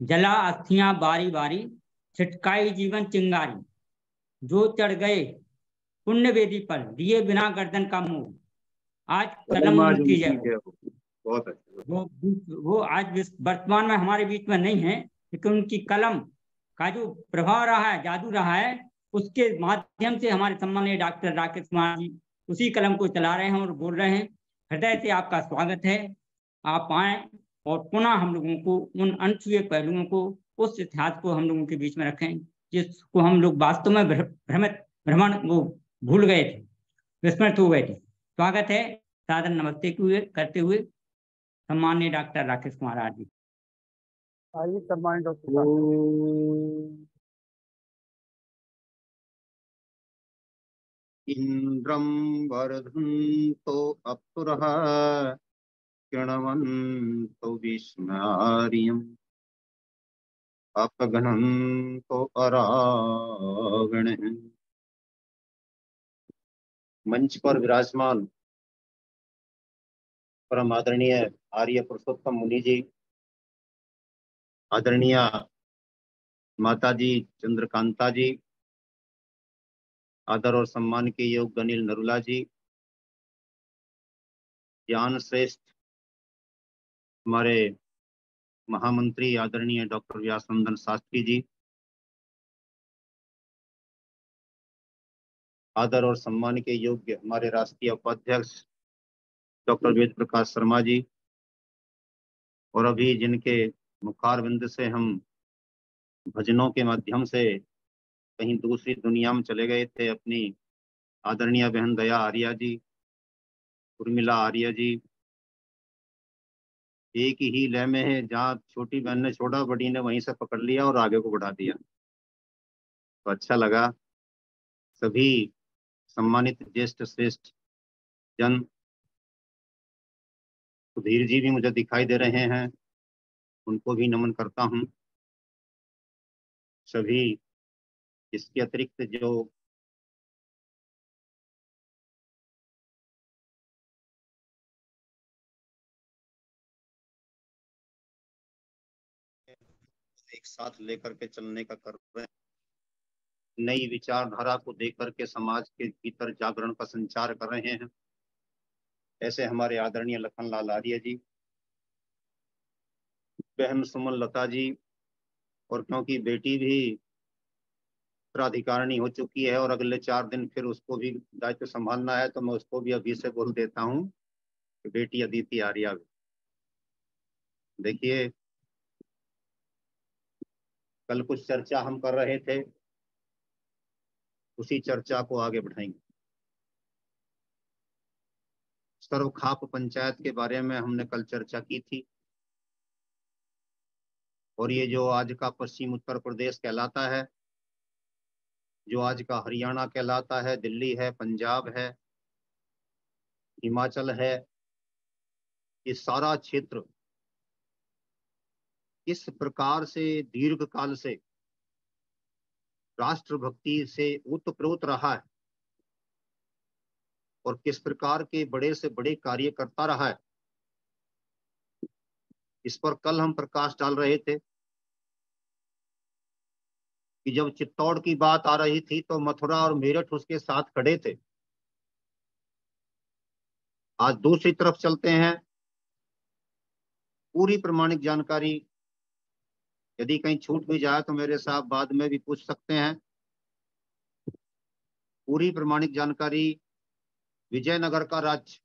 जला अस्थियां बारी बारी, छिटकाई जीवन चिंगारी। जो चढ़ गए पुण्य वेदी पर, दिए बिना गर्दन का मुंह। आज कलम आज उनकी जय उनकी हो। जय हो। बहुत अच्छा। वो आज वर्तमान में हमारे बीच में नहीं है, लेकिन उनकी कलम का जो प्रभाव रहा है, जादू रहा है, उसके माध्यम से हमारे सम्मानीय डॉक्टर राकेश कुमार जी उसी कलम को चला रहे हैं और बोल रहे हैं। हृदय से आपका स्वागत है। आप आए और पुनः हम लोगों को उन अनछुए पहलुओं को, उस इतिहास को हम लोगों के बीच में रखें जिसको हम लोग वास्तव में भ्रमण वो भूल गए थे, विस्मृत हो गए थे। स्वागत है सादर नमस्ते करते हुए सम्माननीय doctor Rakesh Kumar R G. आइए सम्मानित डॉक्टर। इंद्रम वर्धन्तो अप्सुरः कृण्वन्तो विष्णारियम् अपगणन्तो अरागणः। मंच पर विराजमान परम आदरणीय आर्य पुरुषोत्तम मुनि जी, आदरणीय माता जी चंद्रकांता जी, आदर और सम्मान के योग्य अनिल नरुला जी, ज्ञान श्रेष्ठ हमारे महामंत्री आदरणीय डॉक्टर व्यासनंदन शास्त्री जी, आदर और सम्मान के योग्य हमारे राष्ट्रीय उपाध्यक्ष डॉक्टर वेद प्रकाश शर्मा जी, और अभी जिनके मुखारविंद से हम भजनों के माध्यम से कहीं दूसरी दुनिया में चले गए थे, अपनी आदरणीय बहन दया आर्या जी, उर्मिला आर्य जी, एक ही लय में है, जहाँ छोटी बहन ने छोड़ा, बड़ी ने वहीं से पकड़ लिया और आगे को बढ़ा दिया। तो अच्छा लगा। सभी सम्मानित ज्येष्ठ श्रेष्ठ जन, सुधीर जी भी मुझे दिखाई दे रहे हैं, उनको भी नमन करता हूँ। सभी इसके अतिरिक्त जो एक साथ लेकर के चलने का कर रहे हैं, नई विचारधारा को देकर के समाज के भीतर जागरण का संचार कर रहे हैं, ऐसे हमारे आदरणीय लखनलाल आर्य जी, बहन सुमन लता जी, और क्योंकि बेटी भी उत्तराधिकारिणी हो चुकी है और अगले 4 दिन फिर उसको भी दायित्व संभालना है, तो मैं उसको भी अभी से बोल देता हूँ कि बेटी अदिति आर्या। देखिए, कल कुछ चर्चा हम कर रहे थे, उसी चर्चा को आगे बढ़ाएंगे। सर्वखाप पंचायत के बारे में हमने कल चर्चा की थी, और ये जो आज का पश्चिम उत्तर प्रदेश कहलाता है, जो आज का हरियाणा कहलाता है, दिल्ली है, पंजाब है, हिमाचल है, ये सारा क्षेत्र इस प्रकार से दीर्घ काल से राष्ट्रभक्ति से ओतप्रोत रहा है और किस प्रकार के बड़े से बड़े कार्य करता रहा है, इस पर कल हम प्रकाश डाल रहे थे कि जब चित्तौड़ की बात आ रही थी तो मथुरा और मेरठ उसके साथ खड़े थे। आज दूसरी तरफ चलते हैं। पूरी प्रमाणिक जानकारी यदि कहीं छूट भी जाए तो मेरे साहब बाद में भी पूछ सकते हैं। पूरी प्रमाणिक जानकारी विजयनगर का राज्य,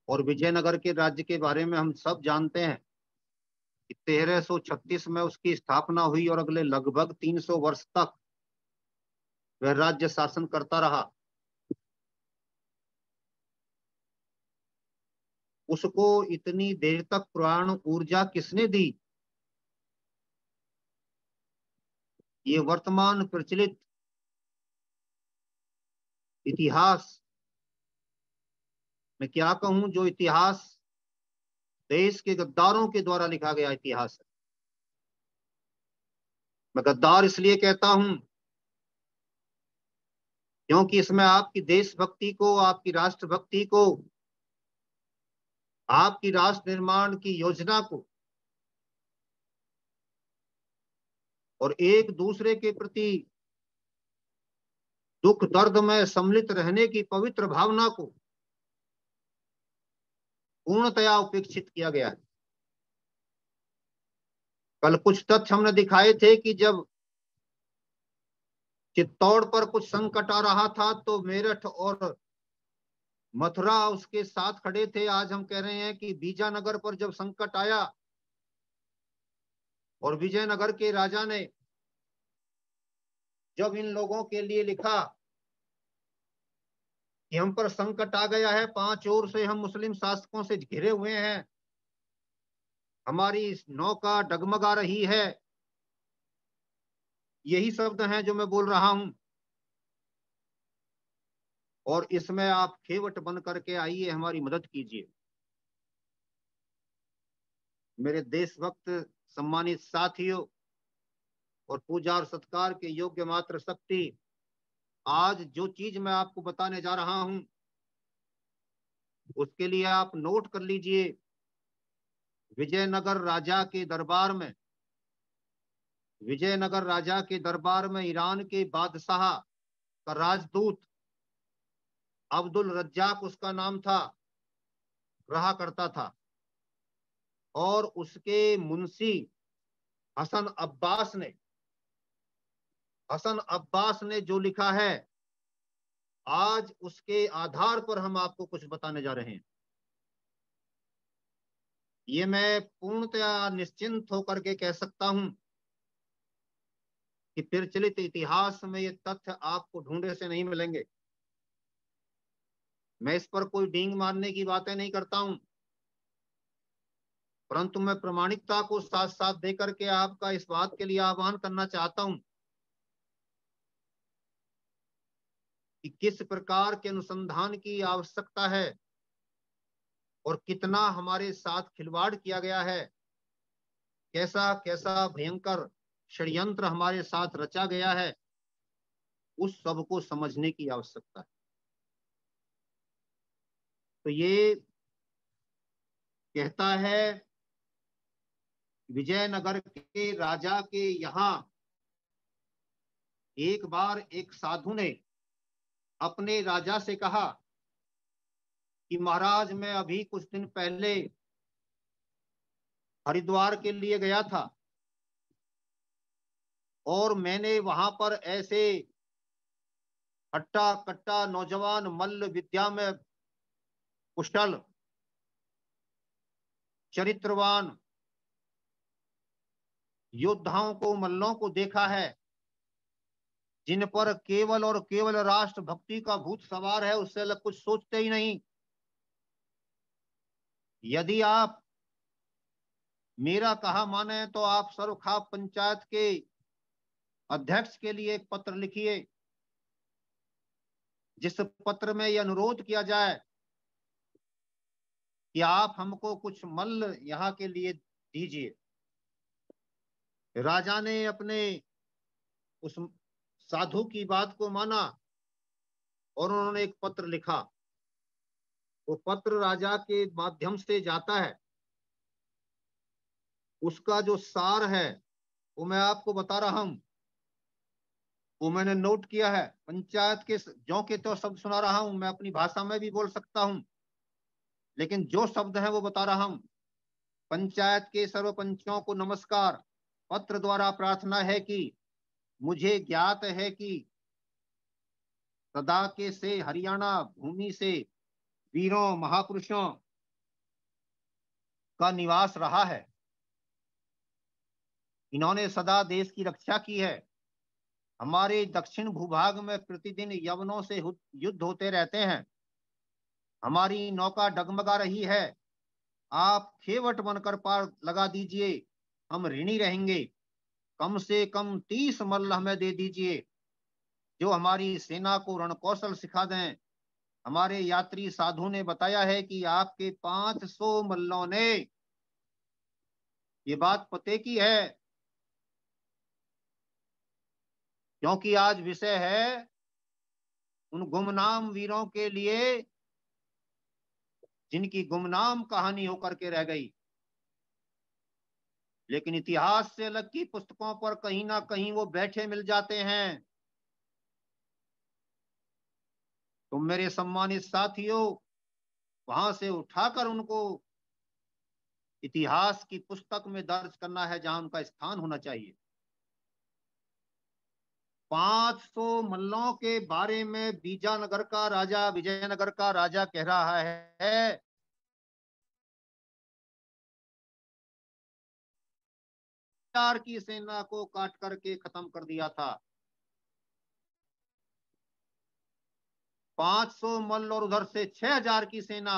और विजयनगर के राज्य के बारे में हम सब जानते हैं कि 1336 में उसकी स्थापना हुई और अगले लगभग 300 वर्ष तक वह राज्य शासन करता रहा। उसको इतनी देर तक प्राण ऊर्जा किसने दी? ये वर्तमान प्रचलित इतिहास, मैं क्या कहूं, जो इतिहास देश के गद्दारों के द्वारा लिखा गया इतिहास है। मैं गद्दार इसलिए कहता हूं क्योंकि इसमें आपकी देशभक्ति को, आपकी राष्ट्रभक्ति को आपकी राष्ट्र निर्माण की योजना को और एक दूसरे के प्रति दुख दर्द में सम्मिलित रहने की पवित्र भावना को पूर्णतया उपेक्षित किया गया है। कल कुछ तथ्य हमने दिखाए थे कि जब चित्तौड़ पर कुछ संकट आ रहा था तो मेरठ और मथुरा उसके साथ खड़े थे। आज हम कह रहे हैं कि बीजानगर पर जब संकट आया और विजयनगर के राजा ने जब इन लोगों के लिए लिखा कि हम पर संकट आ गया है, 5 ओर से हम मुस्लिम शासकों से घिरे हुए हैं, हमारी नौका डगमगा रही है, यही शब्द हैं जो मैं बोल रहा हूं, और इसमें आप खेवट बन करके आइए, हमारी मदद कीजिए। मेरे देशभक्त सम्मानित साथियों और पूजा और सत्कार के योग्य मात्र शक्ति, आज जो चीज मैं आपको बताने जा रहा हूं उसके लिए आप नोट कर लीजिए। विजयनगर राजा के दरबार में, विजयनगर राजा के दरबार में ईरान के बादशाह का राजदूत अब्दुल रज्जाक उसका नाम था, रहा करता था, और उसके मुंशी हसन अब्बास ने जो लिखा है, आज उसके आधार पर हम आपको कुछ बताने जा रहे हैं। ये मैं पूर्णतया निश्चिंत होकर के कह सकता हूं कि प्रचलित इतिहास में ये तथ्य आपको ढूंढे से नहीं मिलेंगे। मैं इस पर कोई डींग मारने की बातें नहीं करता हूं, परंतु मैं प्रामाणिकता को साथ साथ देकर के आपका इस बात के लिए आह्वान करना चाहता हूं कि किस प्रकार के अनुसंधान की आवश्यकता है और कितना हमारे साथ खिलवाड़ किया गया है, कैसा कैसा भयंकर षड्यंत्र हमारे साथ रचा गया है, उस सब को समझने की आवश्यकता है। तो ये कहता है, विजयनगर के राजा के यहाँ एक बार एक साधु ने अपने राजा से कहा कि महाराज, मैं अभी कुछ दिन पहले हरिद्वार के लिए गया था और मैंने वहां पर ऐसे हट्टा कट्टा नौजवान मल्ल विद्या में कुशल चरित्रवान योद्धाओं को, मल्लों को देखा है, जिन पर केवल और केवल राष्ट्र भक्ति का भूत सवार है, उससे अलग कुछ सोचते ही नहीं। यदि आप मेरा कहा माने तो आप सर्वखाप पंचायत के अध्यक्ष के लिए एक पत्र लिखिए, जिस पत्र में यह अनुरोध किया जाए कि आप हमको कुछ मल्ल यहाँ के लिए दीजिए। राजा ने अपने उस साधु की बात को माना और उन्होंने एक पत्र लिखा। वो पत्र राजा के माध्यम से जाता है, उसका जो सार है वो मैं आपको बता रहा हूं, वो मैंने नोट किया है। पंचायत के जो के तो शब्द सुना रहा हूं, मैं अपनी भाषा में भी बोल सकता हूं, लेकिन जो शब्द है वो बता रहा हूं। पंचायत के सर्वपंचों को नमस्कार। पत्र द्वारा प्रार्थना है कि मुझे ज्ञात है कि सदा के से हरियाणा भूमि से वीरों महापुरुषों का निवास रहा है। इन्होंने सदा देश की रक्षा की है। हमारे दक्षिण भूभाग में प्रतिदिन यवनों से युद्ध होते रहते हैं। हमारी नौका डगमगा रही है। आप खेवट बनकर पार लगा दीजिए, हम ऋणी रहेंगे। कम से कम 30 मल्ल हमें दे दीजिए जो हमारी सेना को रणकौशल सिखा दें। हमारे यात्री साधु ने बताया है कि आपके 500 मल्लों ने, ये बात पते की है क्योंकि आज विषय है उन गुमनाम वीरों के लिए जिनकी गुमनाम कहानी होकर के रह गई। लेकिन इतिहास से अलग की पुस्तकों पर कहीं ना कहीं वो बैठे मिल जाते हैं। तो मेरे सम्मानित साथियों, वहां से उठाकर उनको इतिहास की पुस्तक में दर्ज करना है जहां उनका स्थान होना चाहिए। 500 मल्लों के बारे में बीजानगर का राजा, विजयनगर का राजा कह रहा है की सेना को काट करके खत्म कर दिया था। 500 मल्ल और उधर से 6000 की सेना,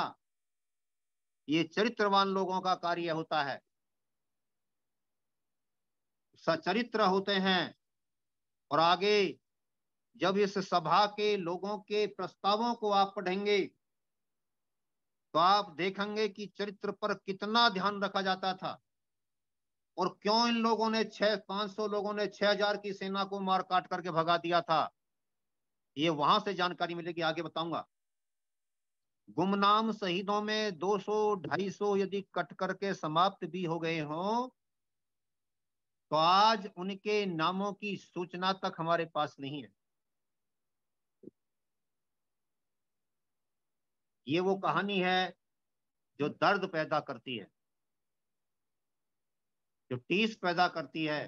ये चरित्रवान लोगों का कार्य होता है, सचरित्र होते हैं। और आगे जब इस सभा के लोगों के प्रस्तावों को आप पढ़ेंगे तो आप देखेंगे कि चरित्र पर कितना ध्यान रखा जाता था और क्यों इन लोगों ने 500 लोगों ने 6000 की सेना को मार काट करके भगा दिया था। ये वहां से जानकारी मिलेगी, आगे बताऊंगा। गुमनाम शहीदों में 200-250 यदि कट करके समाप्त भी हो गए हों तो आज उनके नामों की सूचना तक हमारे पास नहीं है। ये वो कहानी है जो दर्द पैदा करती है, जो टीस पैदा करती है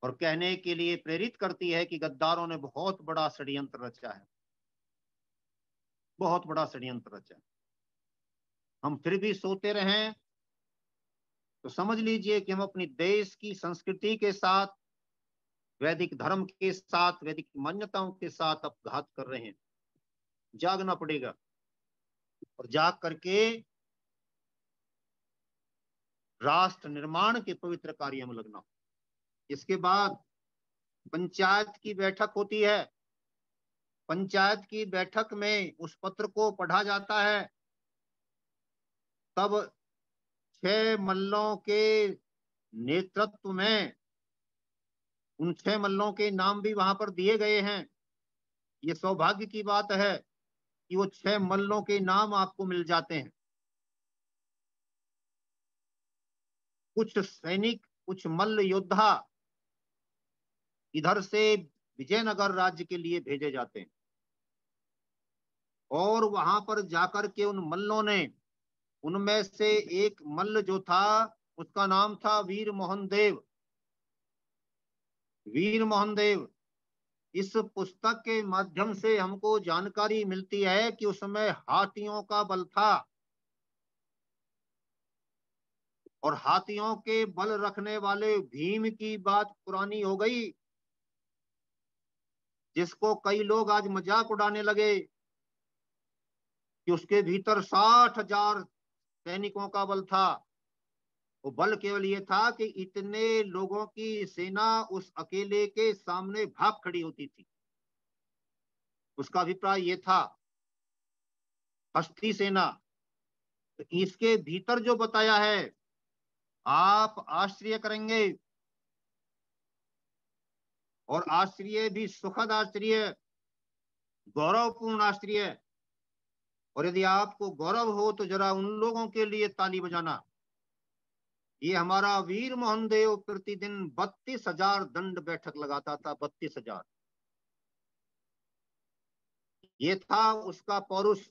और कहने के लिए प्रेरित करती है कि गद्दारों ने बहुत बड़ा षड्यंत्र रचा है, बहुत बड़ा षड्यंत्र रचा है। हम फिर भी सोते रहें तो समझ लीजिए कि हम अपनी देश की संस्कृति के साथ, वैदिक धर्म के साथ, वैदिक मान्यताओं के साथ अपघात कर रहे हैं। जागना पड़ेगा और जाग करके राष्ट्र निर्माण के पवित्र कार्य में लगना। इसके बाद पंचायत की बैठक होती है। पंचायत की बैठक में उस पत्र को पढ़ा जाता है। तब 6 मल्लों के नेतृत्व में, उन 6 मल्लों के नाम भी वहां पर दिए गए हैं। ये सौभाग्य की बात है कि वो 6 मल्लों के नाम आपको मिल जाते हैं। कुछ सैनिक, कुछ मल्ल योद्धा इधर से विजयनगर राज्य के लिए भेजे जाते हैं और वहां पर जाकर के उन मल्लों ने, उनमें से एक मल्ल जो था उसका नाम था वीर मोहन देव। वीर मोहन देव, इस पुस्तक के माध्यम से हमको जानकारी मिलती है कि उसमें हाथियों का बल था और हाथियों के बल रखने वाले भीम की बात पुरानी हो गई, जिसको कई लोग आज मजाक उड़ाने लगे कि उसके भीतर 60,000 सैनिकों का बल था। वो बल केवल ये था कि इतने लोगों की सेना उस अकेले के सामने भाग खड़ी होती थी। उसका अभिप्राय ये था, हस्ती सेना। तो इसके भीतर जो बताया है आप आश्चर्य करेंगे, और आश्चर्य भी सुखद आश्चर्य, गौरवपूर्ण आश्चर्य। और यदि आपको गौरव हो तो जरा उन लोगों के लिए ताली बजाना। ये हमारा वीर मोहन देव प्रतिदिन 32,000 दंड बैठक लगाता था, 32,000। ये था उसका पौरुष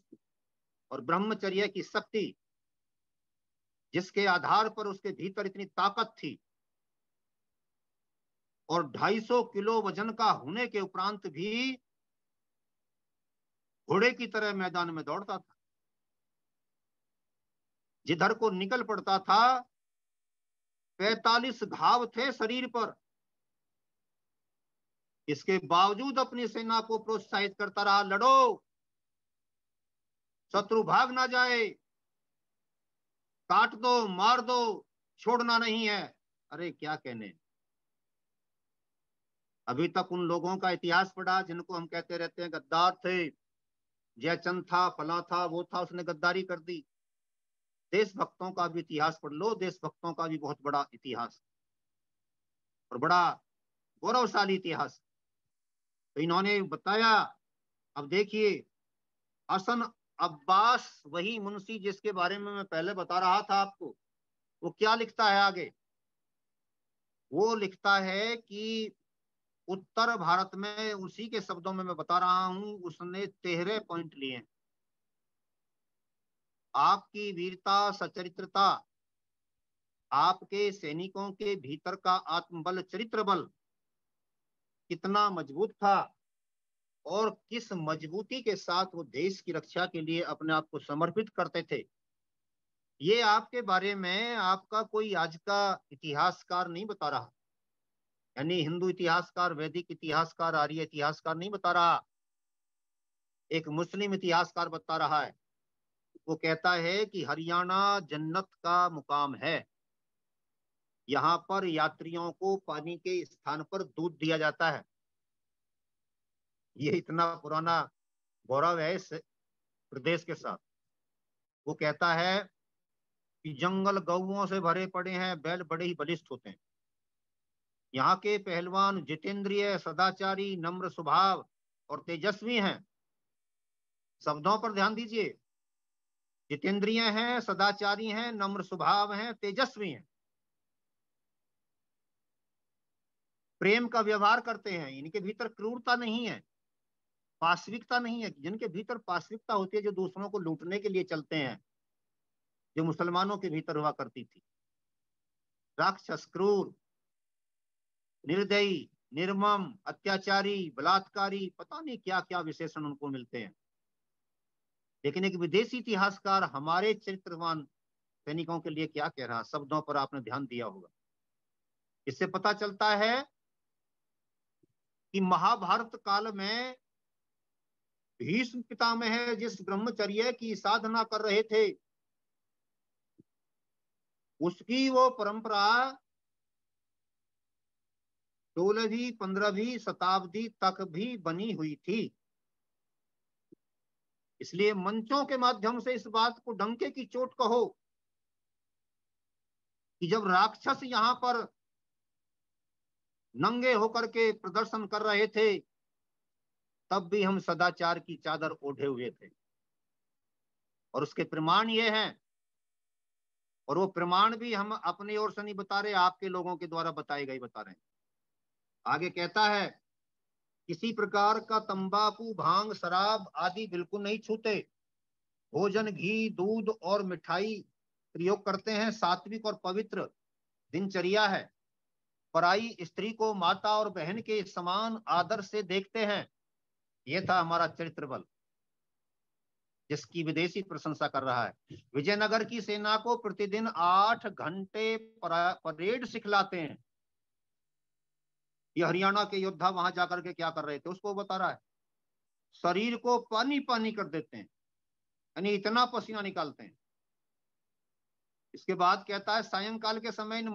और ब्रह्मचर्य की शक्ति, जिसके आधार पर उसके भीतर इतनी ताकत थी। और 250 किलो वजन का होने के उपरांत भी घोड़े की तरह मैदान में दौड़ता था। जिधर को निकल पड़ता था 45 घाव थे शरीर पर, इसके बावजूद अपनी सेना को प्रोत्साहित करता रहा, लड़ो, शत्रु भाग ना जाए, काट दो, मार दो, छोड़ना नहीं है। अरे क्या कहने। अभी तक उन लोगों का इतिहास पढ़ा जिनको हम कहते रहते हैं गद्दार थे, जयचंद था, फला था, वो था, उसने गद्दारी कर दी। देशभक्तों का भी इतिहास पढ़ लो, देशभक्तों का भी बहुत बड़ा इतिहास और बड़ा गौरवशाली इतिहास। तो इन्होंने बताया। अब देखिए, असन अब्बास, वही मुंशी जिसके बारे में मैं पहले बता रहा था आपको, वो क्या लिखता है आगे? वो लिखता है कि उत्तर भारत में, उसी के शब्दों में मैं बता रहा हूं, उसने 13 पॉइंट लिए हैं। आपकी वीरता, सचरित्रता, आपके सैनिकों के भीतर का आत्मबल, चरित्र बल कितना मजबूत था और किस मजबूती के साथ वो देश की रक्षा के लिए अपने आप को समर्पित करते थे, ये आपके बारे में आपका कोई आज का इतिहासकार नहीं बता रहा। यानी हिंदू इतिहासकार, वैदिक इतिहासकार, आर्य इतिहासकार नहीं बता रहा, एक मुस्लिम इतिहासकार बता रहा है। वो कहता है कि हरियाणा जन्नत का मुकाम है, यहाँ पर यात्रियों को पानी के स्थान पर दूध दिया जाता है। ये इतना पुराना गौरव है इस प्रदेश के साथ। वो कहता है कि जंगल गौओं से भरे पड़े हैं, बैल बड़े ही बलिष्ठ होते हैं। यहाँ के पहलवान जितेंद्रिय, सदाचारी, नम्र स्वभाव और तेजस्वी हैं। शब्दों पर ध्यान दीजिए, जितेंद्रिय हैं, सदाचारी हैं, नम्र स्वभाव हैं, तेजस्वी हैं, प्रेम का व्यवहार करते हैं, इनके भीतर क्रूरता नहीं है, पाशविकता नहीं है। जिनके भीतर पाशविकता होती है, जो दूसरों को लूटने के लिए चलते हैं, जो मुसलमानों के भीतर हुआ करती थी। राक्षस, क्रूर, निर्दयी, निर्मम, अत्याचारी, बलात्कारी, पता नहीं क्या क्या विशेषण उनको मिलते हैं। लेकिन एक विदेशी इतिहासकार हमारे चरित्रवान सैनिकों के लिए क्या कह रहा, शब्दों पर आपने ध्यान दिया होगा। इससे पता चलता है कि महाभारत काल में भीष्म पितामह जिस ब्रह्मचर्य की साधना कर रहे थे, उसकी वो परंपरा 16वीं 15वीं शताब्दी तक भी बनी हुई थी। इसलिए मंचों के माध्यम से इस बात को डंके की चोट कहो कि जब राक्षस यहां पर नंगे होकर के प्रदर्शन कर रहे थे, तब भी हम सदाचार की चादर ओढ़े हुए थे। और उसके प्रमाण ये हैं, और वो प्रमाण भी हम अपनी ओर से नहीं बता रहे, आपके लोगों के द्वारा बताए गए बता रहे हैं। आगे कहता है, किसी प्रकार का तंबाकू, भांग, शराब आदि बिल्कुल नहीं छूते। भोजन, घी, दूध और मिठाई प्रयोग करते हैं। सात्विक और पवित्र दिनचर्या है। पराई स्त्री को माता और बहन के समान आदर से देखते हैं। यह था हमारा चरित्र बल, जिसकी विदेशी प्रशंसा कर रहा है। विजयनगर की सेना को प्रतिदिन 8 घंटे परेड सिखलाते हैं। ये हरियाणा के योद्धा वहां जाकर के क्या कर रहे थे, उसको बता रहा है। शरीर को पानी पानी कर देते हैं, यानी इतना पसीना निकालते हैं। इसके बाद कहता है, सायंकाल के समय इनकी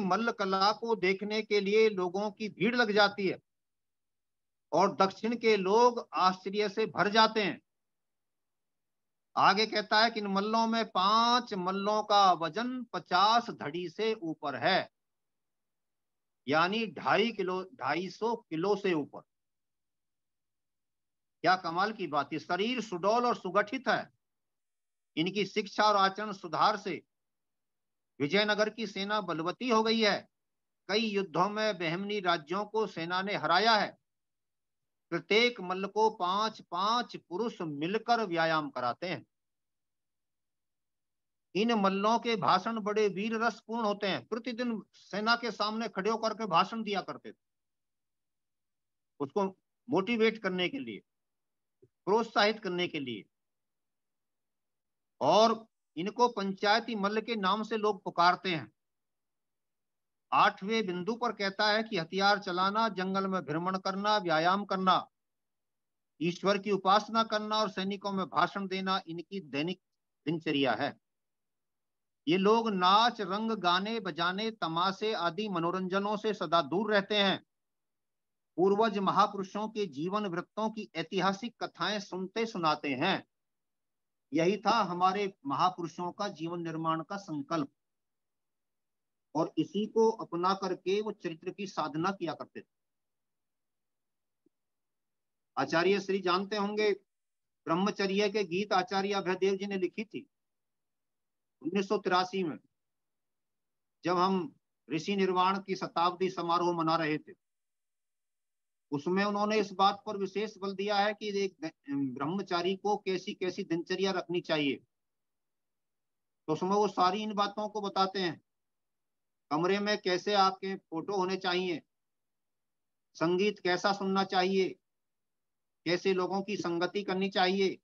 मल्ल कला को देखने के लिए लोगों की भीड़ लग जाती है और दक्षिण के लोग आश्चर्य से भर जाते हैं। आगे कहता है कि इन मल्लों में 5 मल्लों का वजन 50 धड़ी से ऊपर है, यानी 250 किलो से ऊपर। क्या कमाल की बात है। शरीर सुडौल और सुगठित है। इनकी शिक्षा और आचरण सुधार से विजयनगर की सेना बलवती हो गई है। कई युद्धों में बहमनी राज्यों को सेना ने हराया है। प्रत्येक मल्ल को 5-5 पुरुष मिलकर व्यायाम कराते हैं। इन मल्लों के भाषण बड़े वीर रसपूर्ण होते हैं। प्रतिदिन सेना के सामने खड़े होकर के भाषण दिया करते थे, उसको मोटिवेट करने के लिए, प्रोत्साहित करने के लिए। और इनको पंचायती मल्ल के नाम से लोग पुकारते हैं। 8वें बिंदु पर कहता है कि हथियार चलाना, जंगल में भ्रमण करना, व्यायाम करना, ईश्वर की उपासना करना और सैनिकों में भाषण देना इनकी दैनिक दिनचर्या है। ये लोग नाच, रंग, गाने बजाने, तमाशे आदि मनोरंजनों से सदा दूर रहते हैं। पूर्वज महापुरुषों के जीवन वृत्तों की ऐतिहासिक कथाएं सुनते सुनाते हैं। यही था हमारे महापुरुषों का जीवन निर्माण का संकल्प, और इसी को अपना करके वो चरित्र की साधना किया करते थे। आचार्य श्री जानते होंगे ब्रह्मचर्य के गीत आचार्य अभयदेव जी ने लिखी थी 1983 में, जब हम ऋषि निर्वाण की शताब्दी समारोह मना रहे थे। उसमें उन्होंने इस बात पर विशेष बल दिया है कि एक ब्रह्मचारी को कैसी कैसी दिनचर्या रखनी चाहिए। तो उसमें वो सारी इन बातों को बताते हैं। कमरे में कैसे आपके फोटो होने चाहिए, संगीत कैसा सुनना चाहिए, कैसे लोगों की संगति करनी चाहिए,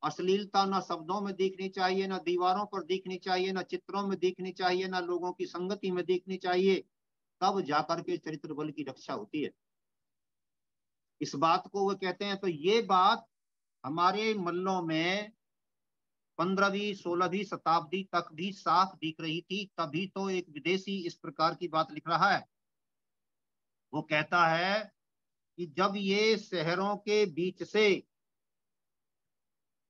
अश्लीलता ना शब्दों में दिखनी चाहिए, ना दीवारों पर दिखनी चाहिए, ना चित्रों में दिखनी चाहिए, ना लोगों की संगति में दिखनी चाहिए, तब जाकर के चरित्र बल की रक्षा होती है। इस बात को वो कहते हैं। तो ये बात हमारे मल्लों में 15वीं 16वीं शताब्दी तक भी साफ दिख रही थी। तभी तो एक विदेशी इस प्रकार की बात लिख रहा है। वो कहता है कि जब ये शहरों के बीच से,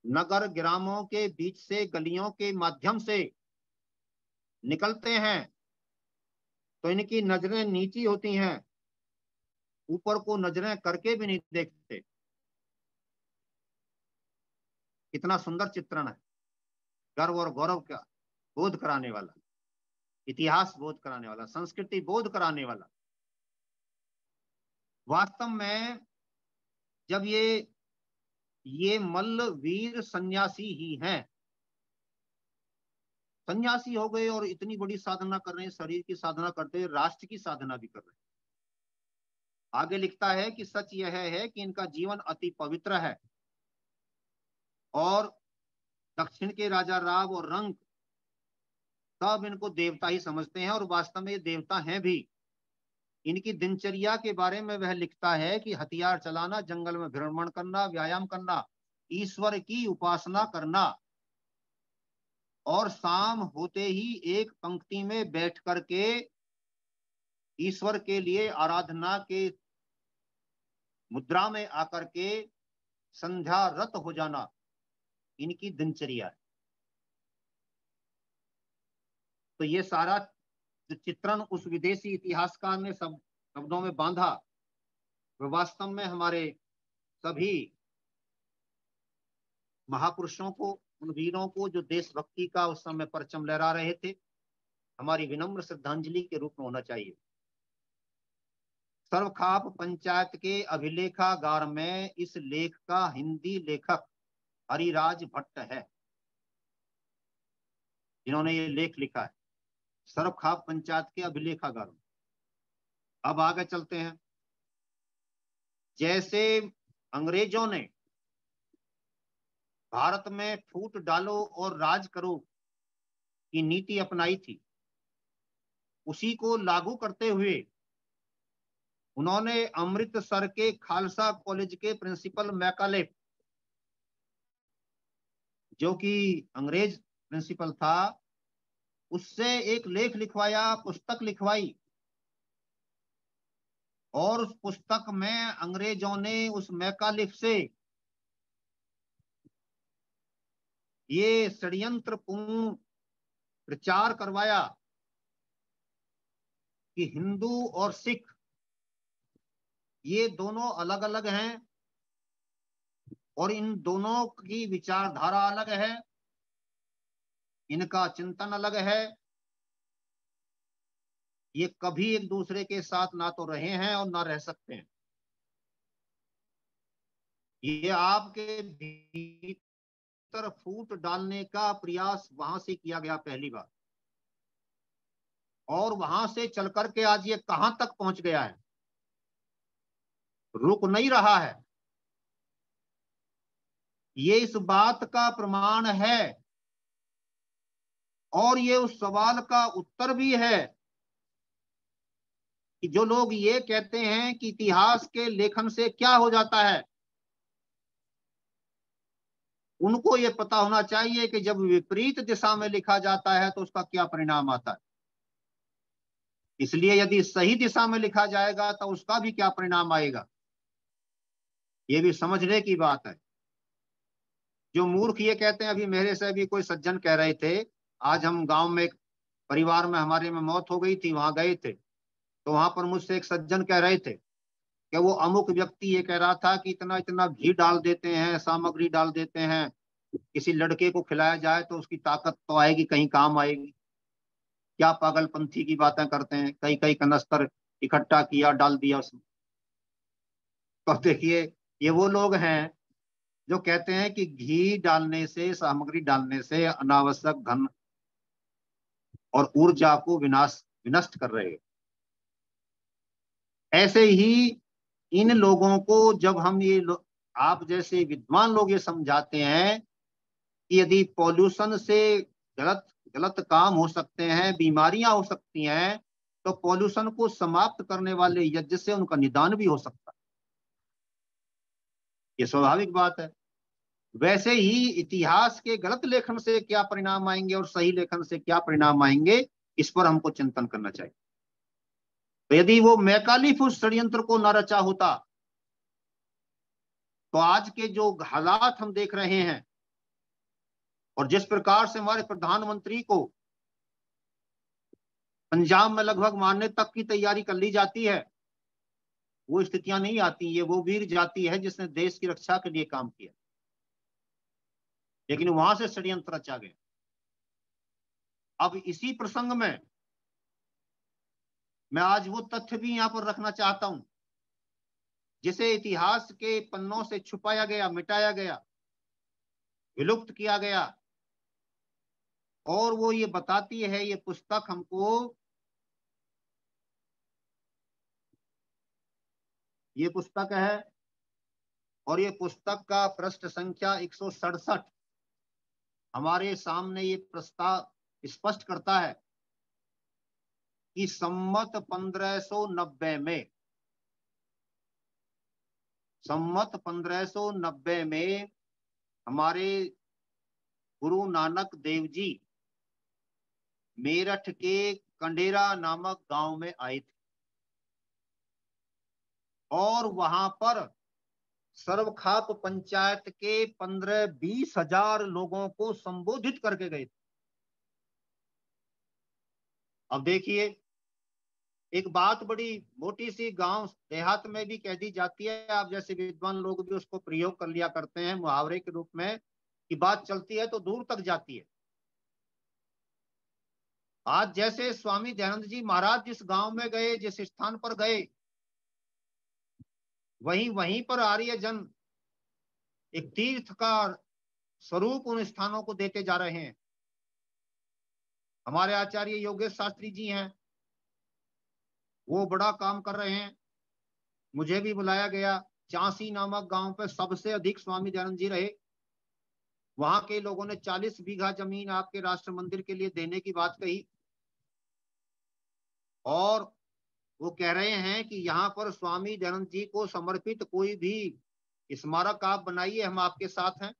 नगर ग्रामों के बीच से, गलियों के माध्यम से निकलते हैं तो इनकी नजरें नीची होती हैं, ऊपर को नजरें करके भी नहीं देखते। कितना सुंदर चित्रण है, गर्व और गौरव का बोध कराने वाला, इतिहास बोध कराने वाला, संस्कृति बोध कराने वाला। वास्तव में जब ये मल्ल वीर सन्यासी ही हैं, सन्यासी हो गए और इतनी बड़ी साधना कर रहे हैं, शरीर की साधना करते हैं, राष्ट्र की साधना भी कर रहे हैं। आगे लिखता है कि सच यह है कि इनका जीवन अति पवित्र है और दक्षिण के राजा राव और रंक सब इनको देवता ही समझते हैं, और वास्तव में ये देवता हैं भी। इनकी दिनचर्या के बारे में वह लिखता है कि हथियार चलाना, जंगल में भ्रमण करना, व्यायाम करना, ईश्वर की उपासना करना, और शाम होते ही एक पंक्ति में बैठ करके ईश्वर के लिए आराधना के मुद्रा में आकर के संध्या रत हो जाना, इनकी दिनचर्या है। तो ये सारा चित्रण उस विदेशी इतिहासकार ने सब शब्दों में बांधा, वह वास्तव में हमारे सभी महापुरुषों को, उन वीरों को जो देशभक्ति का उस समय परचम लहरा रहे थे, हमारी विनम्र श्रद्धांजलि के रूप में होना चाहिए। सर्वखाप पंचायत के अभिलेखागार में इस लेख का हिंदी लेखक हरिराज भट्ट है, जिन्होंने ये लेख लिखा है सर्वखाप पंचायत के अभिलेखागार में। अब आगे चलते हैं। जैसे अंग्रेजों ने भारत में फूट डालो और राज करो की नीति अपनाई थी, उसी को लागू करते हुए उन्होंने अमृतसर के खालसा कॉलेज के प्रिंसिपल मैकाले, जो कि अंग्रेज प्रिंसिपल था, उससे एक लेख लिखवाया, पुस्तक लिखवाई, और उस पुस्तक में अंग्रेजों ने उस मैकालिफ से ये षड्यंत्रपूर्ण प्रचार करवाया कि हिंदू और सिख ये दोनों अलग अलग हैं और इन दोनों की विचारधारा अलग है, इनका चिंतन अलग है, ये कभी एक दूसरे के साथ ना तो रहे हैं और ना रह सकते हैं। ये आपके भीतर फूट डालने का प्रयास वहां से किया गया पहली बार, और वहां से चल करके आज ये कहां तक पहुंच गया है, रुक नहीं रहा है। ये इस बात का प्रमाण है और ये उस सवाल का उत्तर भी है कि जो लोग ये कहते हैं कि इतिहास के लेखन से क्या हो जाता है, उनको ये पता होना चाहिए कि जब विपरीत दिशा में लिखा जाता है तो उसका क्या परिणाम आता है। इसलिए यदि सही दिशा में लिखा जाएगा तो उसका भी क्या परिणाम आएगा, ये भी समझने की बात है। जो मूर्ख ये कहते हैं, अभी मेरे से भी कोई सज्जन कह रहे थे, आज हम गांव में एक परिवार में हमारे में मौत हो गई थी, वहां गए थे, तो वहां पर मुझसे एक सज्जन कह रहे थे कि वो अमुक व्यक्ति ये कह रहा था कि इतना इतना घी डाल देते हैं, सामग्री डाल देते हैं, किसी लड़के को खिलाया जाए तो उसकी ताकत तो आएगी, कहीं काम आएगी। क्या पागलपंथी की बातें करते हैं। कई कई कनस्तर इकट्ठा किया, डाल दिया उसमें। तो देखिए, ये वो लोग हैं जो कहते हैं कि घी डालने से, सामग्री डालने से अनावश्यक धन और ऊर्जा को विनष्ट कर रहे हैं। ऐसे ही इन लोगों को जब हम आप जैसे विद्वान लोग ये समझाते हैं कि यदि पॉल्यूशन से गलत गलत काम हो सकते हैं, बीमारियां हो सकती हैं, तो पॉल्यूशन को समाप्त करने वाले यज्ञ से उनका निदान भी हो सकता है। ये स्वाभाविक बात है। वैसे ही इतिहास के गलत लेखन से क्या परिणाम आएंगे और सही लेखन से क्या परिणाम आएंगे, इस पर हमको चिंतन करना चाहिए। तो यदि वो मैकालिफ उस षड्यंत्र को न रचा होता तो आज के जो हालात हम देख रहे हैं और जिस प्रकार से हमारे प्रधानमंत्री को पंजाब में लगभग मारने तक की तैयारी कर ली जाती है, वो स्थितियां नहीं आती। ये वो वीर जाति है जिसने देश की रक्षा के लिए काम किया, लेकिन वहां से षड्यंत्र रचा गया। अब इसी प्रसंग में मैं आज वो तथ्य भी यहां पर रखना चाहता हूं जिसे इतिहास के पन्नों से छुपाया गया, मिटाया गया, विलुप्त किया गया। और वो ये बताती है, ये पुस्तक हमको, ये पुस्तक है और ये पुस्तक का पृष्ठ संख्या 167 हमारे सामने ये प्रस्ताव स्पष्ट करता है कि सम्मत 1590 में हमारे गुरु नानक देव जी मेरठ के कंडेरा नामक गांव में आए थे और वहां पर सर्वखाप पंचायत के 15-20 हजार लोगों को संबोधित करके गए थे। अब देखिए, एक बात बड़ी मोटी सी गांव देहात में भी कह दी जाती है, आप जैसे विद्वान लोग भी उसको प्रयोग कर लिया करते हैं मुहावरे के रूप में, कि बात चलती है तो दूर तक जाती है। आज जैसे स्वामी दयानंद जी महाराज जिस गांव में गए, जिस स्थान पर गए, वहीं पर आर्य जन एक तीर्थ का स्वरूप उन स्थानों को देते जा रहे हैं। हमारे आचार्य योगेश शास्त्री जी हैं, वो बड़ा काम कर रहे हैं। मुझे भी बुलाया गया, चांसी नामक गांव पे सबसे अधिक स्वामी दयानंद जी रहे। वहां के लोगों ने 40 बीघा जमीन आपके राष्ट्र मंदिर के लिए देने की बात कही और वो कह रहे हैं कि यहाँ पर स्वामी दयानंद जी को समर्पित कोई भी स्मारक आप बनाइए, हम आपके साथ हैं।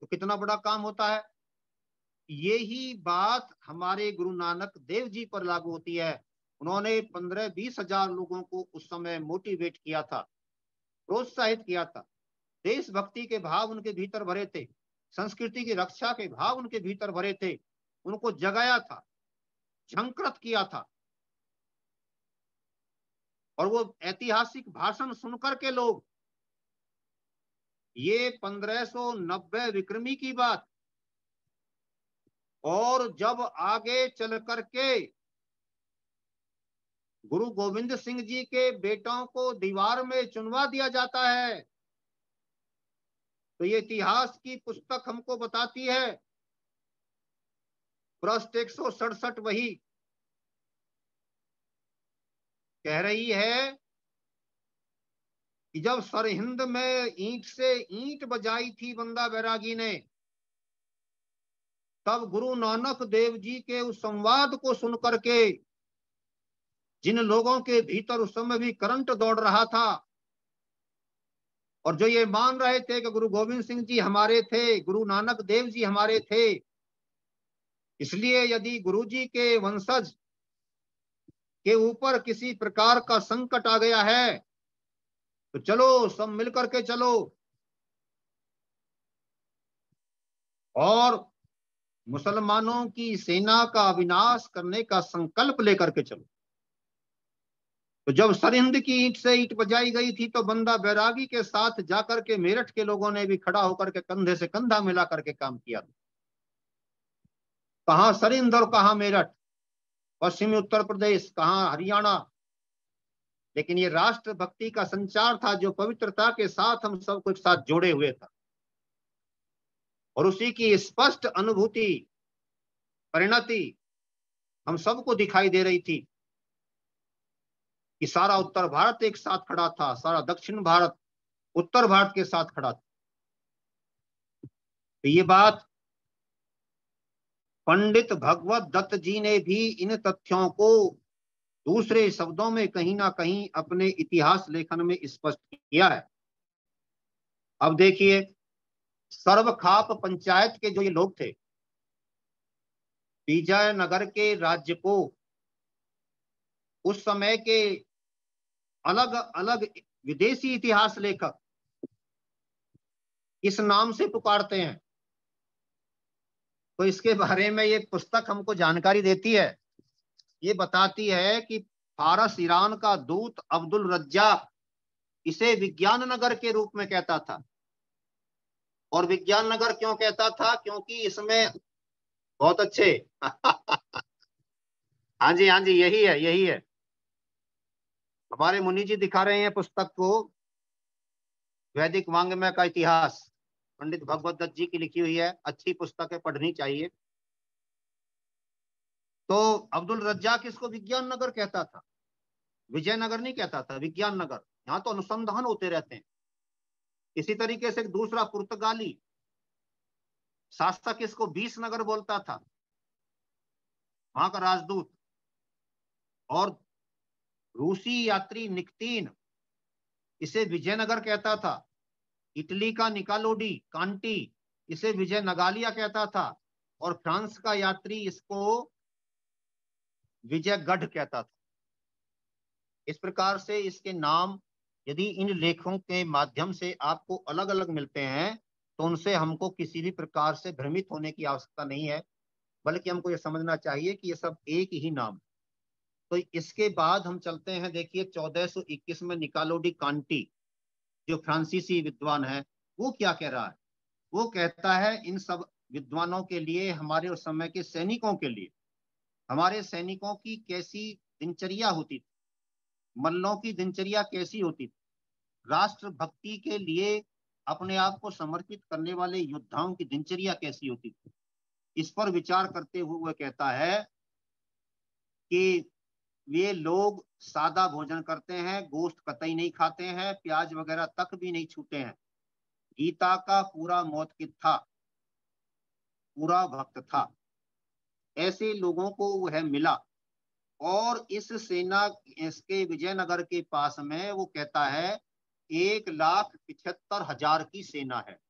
तो कितना बड़ा काम होता है। यही बात हमारे गुरु नानक देव जी पर लागू होती है। उन्होंने 15-20 हजार लोगों को उस समय मोटिवेट किया था, प्रोत्साहित किया था। देशभक्ति के भाव उनके भीतर भरे थे, संस्कृति की रक्षा के भाव उनके भीतर भरे थे, उनको जगाया था, झंकृत किया था। और वो ऐतिहासिक भाषण सुनकर के लोग, ये 1590 विक्रमी की बात, और जब आगे चल करके गुरु गोविंद सिंह जी के बेटों को दीवार में चुनवा दिया जाता है, तो ये इतिहास की पुस्तक हमको बताती है, पृष्ठ 167 वही कह रही है कि जब सरहिंद में ईंट से ईंट बजाई थी बंदा बैरागी ने, तब गुरु नानक देव जी के उस संवाद को सुनकर के जिन लोगों के भीतर उस समय भी करंट दौड़ रहा था और जो ये मान रहे थे कि गुरु गोविंद सिंह जी हमारे थे, गुरु नानक देव जी हमारे थे, इसलिए यदि गुरु जी के वंशज के ऊपर किसी प्रकार का संकट आ गया है तो चलो सब मिलकर के चलो और मुसलमानों की सेना का विनाश करने का संकल्प लेकर के चलो। तो जब सरहिंद की ईंट से ईंट बजाई गई थी तो बंदा बैरागी के साथ जाकर के मेरठ के लोगों ने भी खड़ा होकर के कंधे से कंधा मिला करके काम किया। कहाँ सरहिंद और कहाँ मेरठ, पश्चिमी उत्तर प्रदेश, कहाँ हरियाणा, लेकिन ये राष्ट्रभक्ति का संचार था जो पवित्रता के साथ हम सबको एक साथ जोड़े हुए था। और उसी की स्पष्ट अनुभूति, परिणति हम सबको दिखाई दे रही थी कि सारा उत्तर भारत एक साथ खड़ा था, सारा दक्षिण भारत उत्तर भारत के साथ खड़ा था। तो ये बात पंडित भगवत दत्त जी ने भी इन तथ्यों को दूसरे शब्दों में कहीं ना कहीं अपने इतिहास लेखन में स्पष्ट किया है। अब देखिए, सर्वखाप पंचायत के जो ये लोग थे, विजयनगर के राज्य को उस समय के अलग अलग विदेशी इतिहास लेखक इस नाम से पुकारते हैं। तो इसके बारे में ये पुस्तक हमको जानकारी देती है। ये बताती है कि फारस ईरान का दूत अब्दुल रज्जाक इसे विज्ञान नगर के रूप में कहता था। और विज्ञान नगर क्यों कहता था? क्योंकि इसमें बहुत अच्छे हाँ जी, हाँ जी, यही है, यही है। हमारे मुनि जी दिखा रहे हैं पुस्तक को, वैदिक वांग्मय का इतिहास, पंडित भगवत दत्त जी की लिखी हुई है। अच्छी पुस्तक है, पढ़नी चाहिए। तो अब्दुल रज्जाक इसको विज्ञान नगर कहता था, विजयनगर नहीं कहता था, विज्ञान नगर। यहाँ तो अनुसंधान होते रहते हैं। इसी तरीके से एक दूसरा पुर्तगाली शासक इसको 20 नगर बोलता था, वहां का राजदूत। और रूसी यात्री निकतीन इसे विजयनगर कहता था। इटली का निकालोडी कांटी इसे विजय नगालिया कहता था। और फ्रांस का यात्री इसको विजयगढ़ कहता था। इस प्रकार से इसके नाम यदि इन लेखों के माध्यम से आपको अलग अलग मिलते हैं तो उनसे हमको किसी भी प्रकार से भ्रमित होने की आवश्यकता नहीं है, बल्कि हमको ये समझना चाहिए कि ये सब एक ही नाम है। तो इसके बाद हम चलते हैं, देखिए 1421 में निकालोडी कांटी जो फ्रांसीसी विद्वान है, वो क्या कह रहा है? वो कहता है इन सब विद्वानों के लिए, हमारे उस समय के सैनिकों के लिए, हमारे सैनिकों की कैसी दिनचर्या होती थी, मल्लों की दिनचर्या कैसी होती थी, राष्ट्रभक्ति के लिए अपने आप को समर्पित करने वाले योद्धाओं की दिनचर्या कैसी होती थी, इस पर विचार करते हुए वह कहता है कि वे लोग सादा भोजन करते हैं, गोश्त कतई नहीं खाते हैं, प्याज वगैरह तक भी नहीं छूते हैं। गीता का पूरा मौतकिद था, पूरा भक्त था। ऐसे लोगों को वह मिला। और इस सेना, इसके विजयनगर के पास में वो कहता है 1,75,000 की सेना है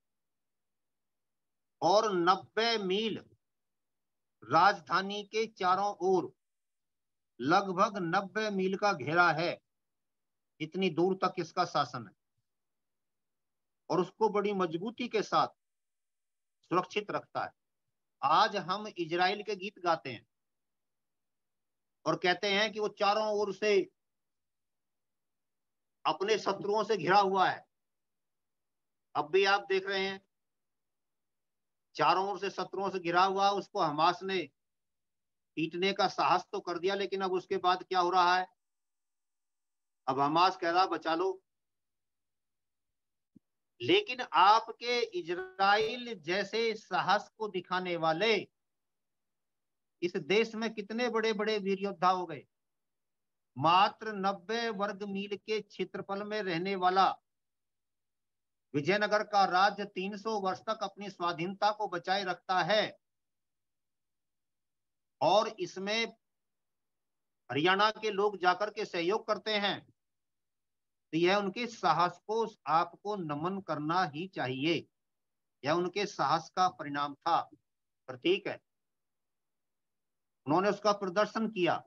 और 90 मील राजधानी के चारों ओर लगभग 90 मील का घेरा है। इतनी दूर तक इसका शासन है और उसको बड़ी मजबूती के साथ सुरक्षित रखता है। आज हम इजराइल के गीत गाते हैं और कहते हैं कि वो चारों ओर से अपने शत्रुओं से घिरा हुआ है। अब भी आप देख रहे हैं चारों ओर से शत्रुओं से घिरा हुआ, उसको हमास ने पीटने का साहस तो कर दिया, लेकिन अब उसके बाद क्या हो रहा है? अब हमास कह रहा बचा लो। लेकिन आपके इजराइल जैसे साहस को दिखाने वाले इस देश में कितने बड़े बड़े वीर योद्धा हो गए। मात्र 90 वर्ग मील के क्षेत्रफल में रहने वाला विजयनगर का राज्य 300 वर्ष तक अपनी स्वाधीनता को बचाए रखता है। और इसमें हरियाणा के लोग जाकर के सहयोग करते हैं। तो यह उनके साहस को आपको नमन करना ही चाहिए। यह उनके साहस का परिणाम था, प्रतीक है। उन्होंने उसका प्रदर्शन किया।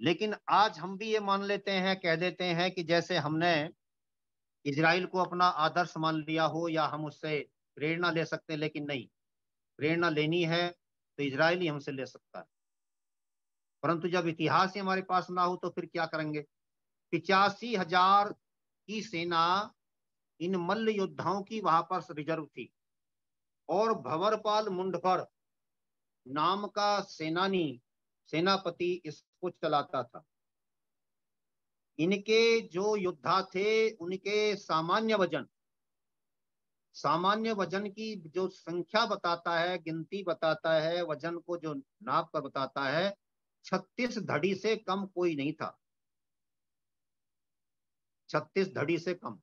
लेकिन आज हम भी ये मान लेते हैं, कह देते हैं कि जैसे हमने इजराइल को अपना आदर्श मान लिया हो या हम उससे प्रेरणा ले सकते हैं। लेकिन नहीं, प्रेरणा लेनी है तो इजराइल ही हमसे ले सकता है। परंतु जब इतिहास ही हमारे पास ना हो तो फिर क्या करेंगे। 85,000 की सेना इन मल्ल योद्धाओं की वहां पर रिजर्व थी, और भंवरपाल मुंडभर नाम का सेनापति इसको चलाता था। इनके जो योद्धा थे उनके सामान्य वजन की जो संख्या बताता है, गिनती बताता है, वजन को जो नाप कर बताता है, 36 धड़ी से कम कोई नहीं था। 36 धड़ी से कम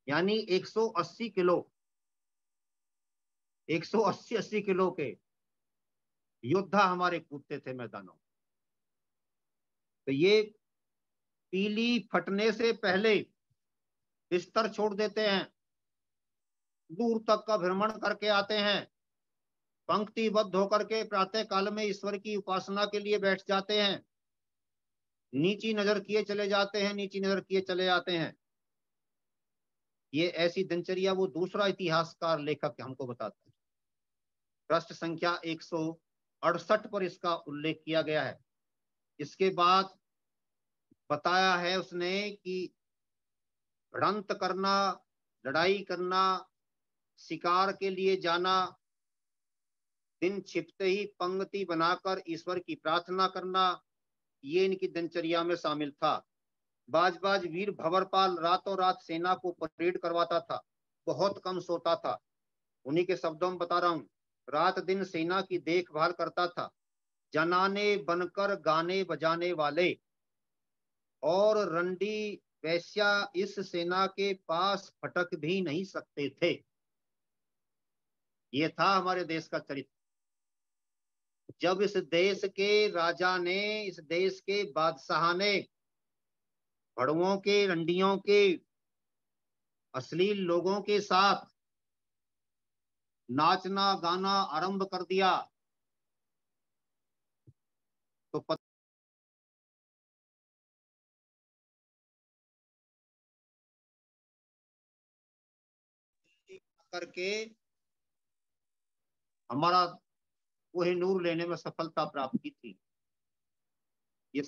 यानी 180 किलो, 180 किलो के योद्धा हमारे कूदते थे मैदानों। तो ये पीली फटने से पहले बिस्तर छोड़ देते हैं, दूर तक का भ्रमण करके आते हैं, पंक्तिबद्ध होकर के प्रातः काल में ईश्वर की उपासना के लिए बैठ जाते हैं, नीची नजर किए चले जाते हैं, नीची नजर किए चले जाते हैं। ये ऐसी दिनचर्या वो दूसरा इतिहासकार लेखक हमको बताता है। पृष्ठ संख्या 168 पर इसका उल्लेख किया गया है। इसके बाद बताया है उसने कि भिड़ंत करना, लड़ाई करना, शिकार के लिए जाना, दिन छिपते ही पंक्ति बनाकर ईश्वर की प्रार्थना करना, ये इनकी दिनचर्या में शामिल था। बाज वीर भंवरपाल रातों रात सेना को परेड करवाता था, बहुत कम सोता था। उन्हीं के शब्दों में बता रहा हूं, रात दिन सेना की देखभाल करता था, जनाने बनकर गाने बजाने वाले और रंडी वैश्या इस सेना के पास फटक भी नहीं सकते थे। ये था हमारे देश का चरित्र। जब इस देश के राजा ने, इस देश के बादशाह ने भड़ुओं के, रंडियों के, अश्लील लोगों के साथ नाचना गाना आरंभ कर दिया तो करके हमारा कोहिनूर लेने में सफलता प्राप्त की थी। ये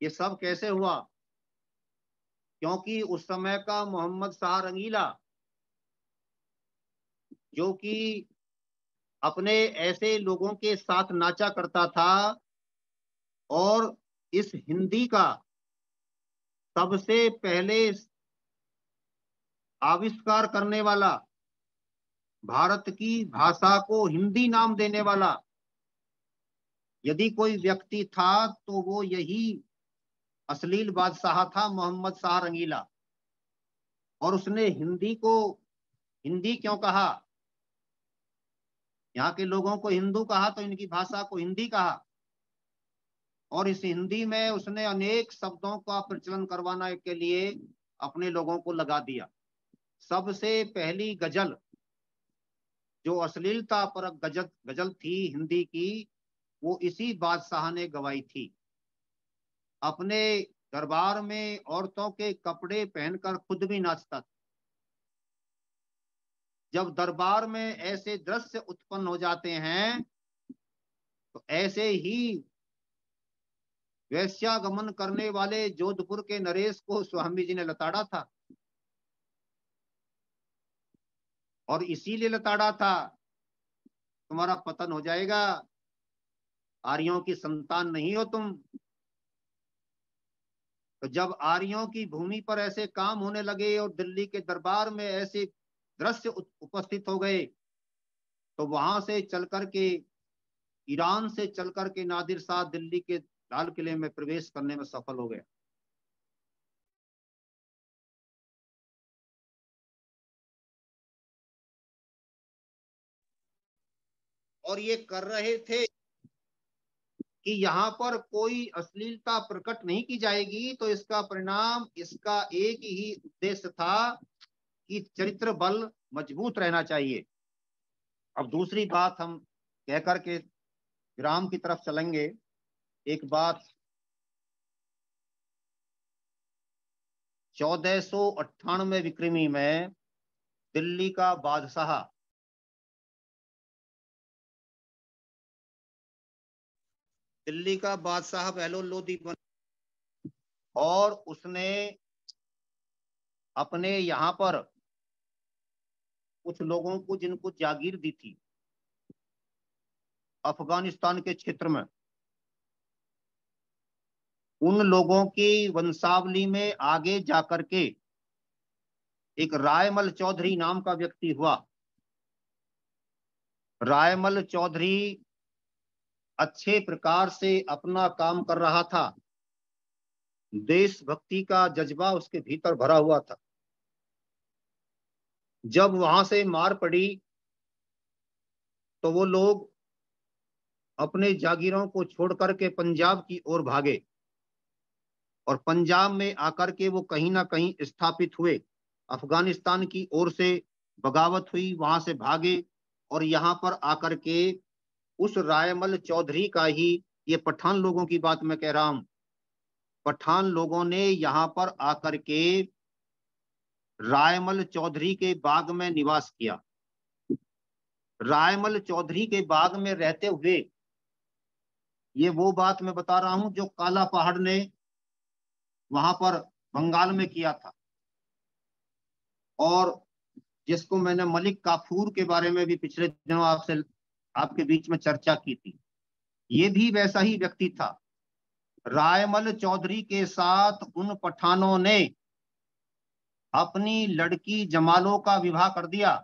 सब कैसे हुआ? क्योंकि उस समय का मोहम्मद शाह रंगीला, जो कि अपने ऐसे लोगों के साथ नाचा करता था, और इस हिंदी का सबसे पहले आविष्कार करने वाला, भारत की भाषा को हिंदी नाम देने वाला यदि कोई व्यक्ति था तो वो यही अश्लील बादशाह था, मोहम्मद शाह रंगीला। और उसने हिंदी को हिंदी क्यों कहा? यहाँ के लोगों को हिंदू कहा तो इनकी भाषा को हिंदी कहा, और इस हिंदी में उसने अनेक शब्दों का प्रचलन करवाने के लिए अपने लोगों को लगा दिया। सबसे पहली गजल जो अश्लीलता पर गजल थी हिंदी की, वो इसी बादशाह ने गवाई थी। अपने दरबार में औरतों के कपड़े पहनकर खुद भी नाचता था। जब दरबार में ऐसे दृश्य उत्पन्न हो जाते हैं तो ऐसे ही वैश्यागमन करने वाले जोधपुर के नरेश को स्वामी जी ने लताड़ा था, और इसीलिए लताड़ा था, तुम्हारा पतन हो जाएगा, आर्यों की संतान नहीं हो तुम। तो जब आर्यों की भूमि पर ऐसे काम होने लगे और दिल्ली के दरबार में ऐसे दृश्य उपस्थित हो गए, तो वहां से चल करके, ईरान से चल करके नादिर शाह दिल्ली के लाल किले में प्रवेश करने में सफल हो गया। और ये कर रहे थे कि यहाँ पर कोई अश्लीलता प्रकट नहीं की जाएगी, तो इसका परिणाम, इसका एक ही उद्देश्य था कि चरित्र बल मजबूत रहना चाहिए। अब दूसरी बात हम कहकर के विराम की तरफ चलेंगे। एक बात, 1498 विक्रमी में दिल्ली का बादशाह दिल्ली का बादशाह बहलोल लोधी बना और उसने अपने यहाँ पर कुछ लोगों को जिनको जागीर दी थी अफगानिस्तान के क्षेत्र में, उन लोगों की वंशावली में आगे जाकर के एक रायमल चौधरी नाम का व्यक्ति हुआ। रायमल चौधरी अच्छे प्रकार से अपना काम कर रहा था, देशभक्ति का जज्बा उसके भीतर भरा हुआ था। जब वहां से मार पड़ी तो वो लोग अपने जागीरों को छोड़ करके पंजाब की ओर भागे और पंजाब में आकर के वो कहीं ना कहीं स्थापित हुए। अफगानिस्तान की ओर से बगावत हुई, वहां से भागे और यहाँ पर आकर के उस रायमल चौधरी का ही, ये पठान लोगों की बात मैं कह रहा हूं, पठान लोगों ने यहाँ पर आकर के रायमल चौधरी के बाग में निवास किया। रायमल चौधरी के बाग में रहते हुए, ये वो बात मैं बता रहा हूं जो काला पहाड़ ने वहां पर बंगाल में किया था और जिसको मैंने मलिक काफूर के बारे में भी पिछले दिनों आपसे आपके बीच में चर्चा की थी। ये भी वैसा ही व्यक्ति था। रायमल चौधरी के साथ उन पठानों ने अपनी लड़की जमालो का विवाह कर दिया।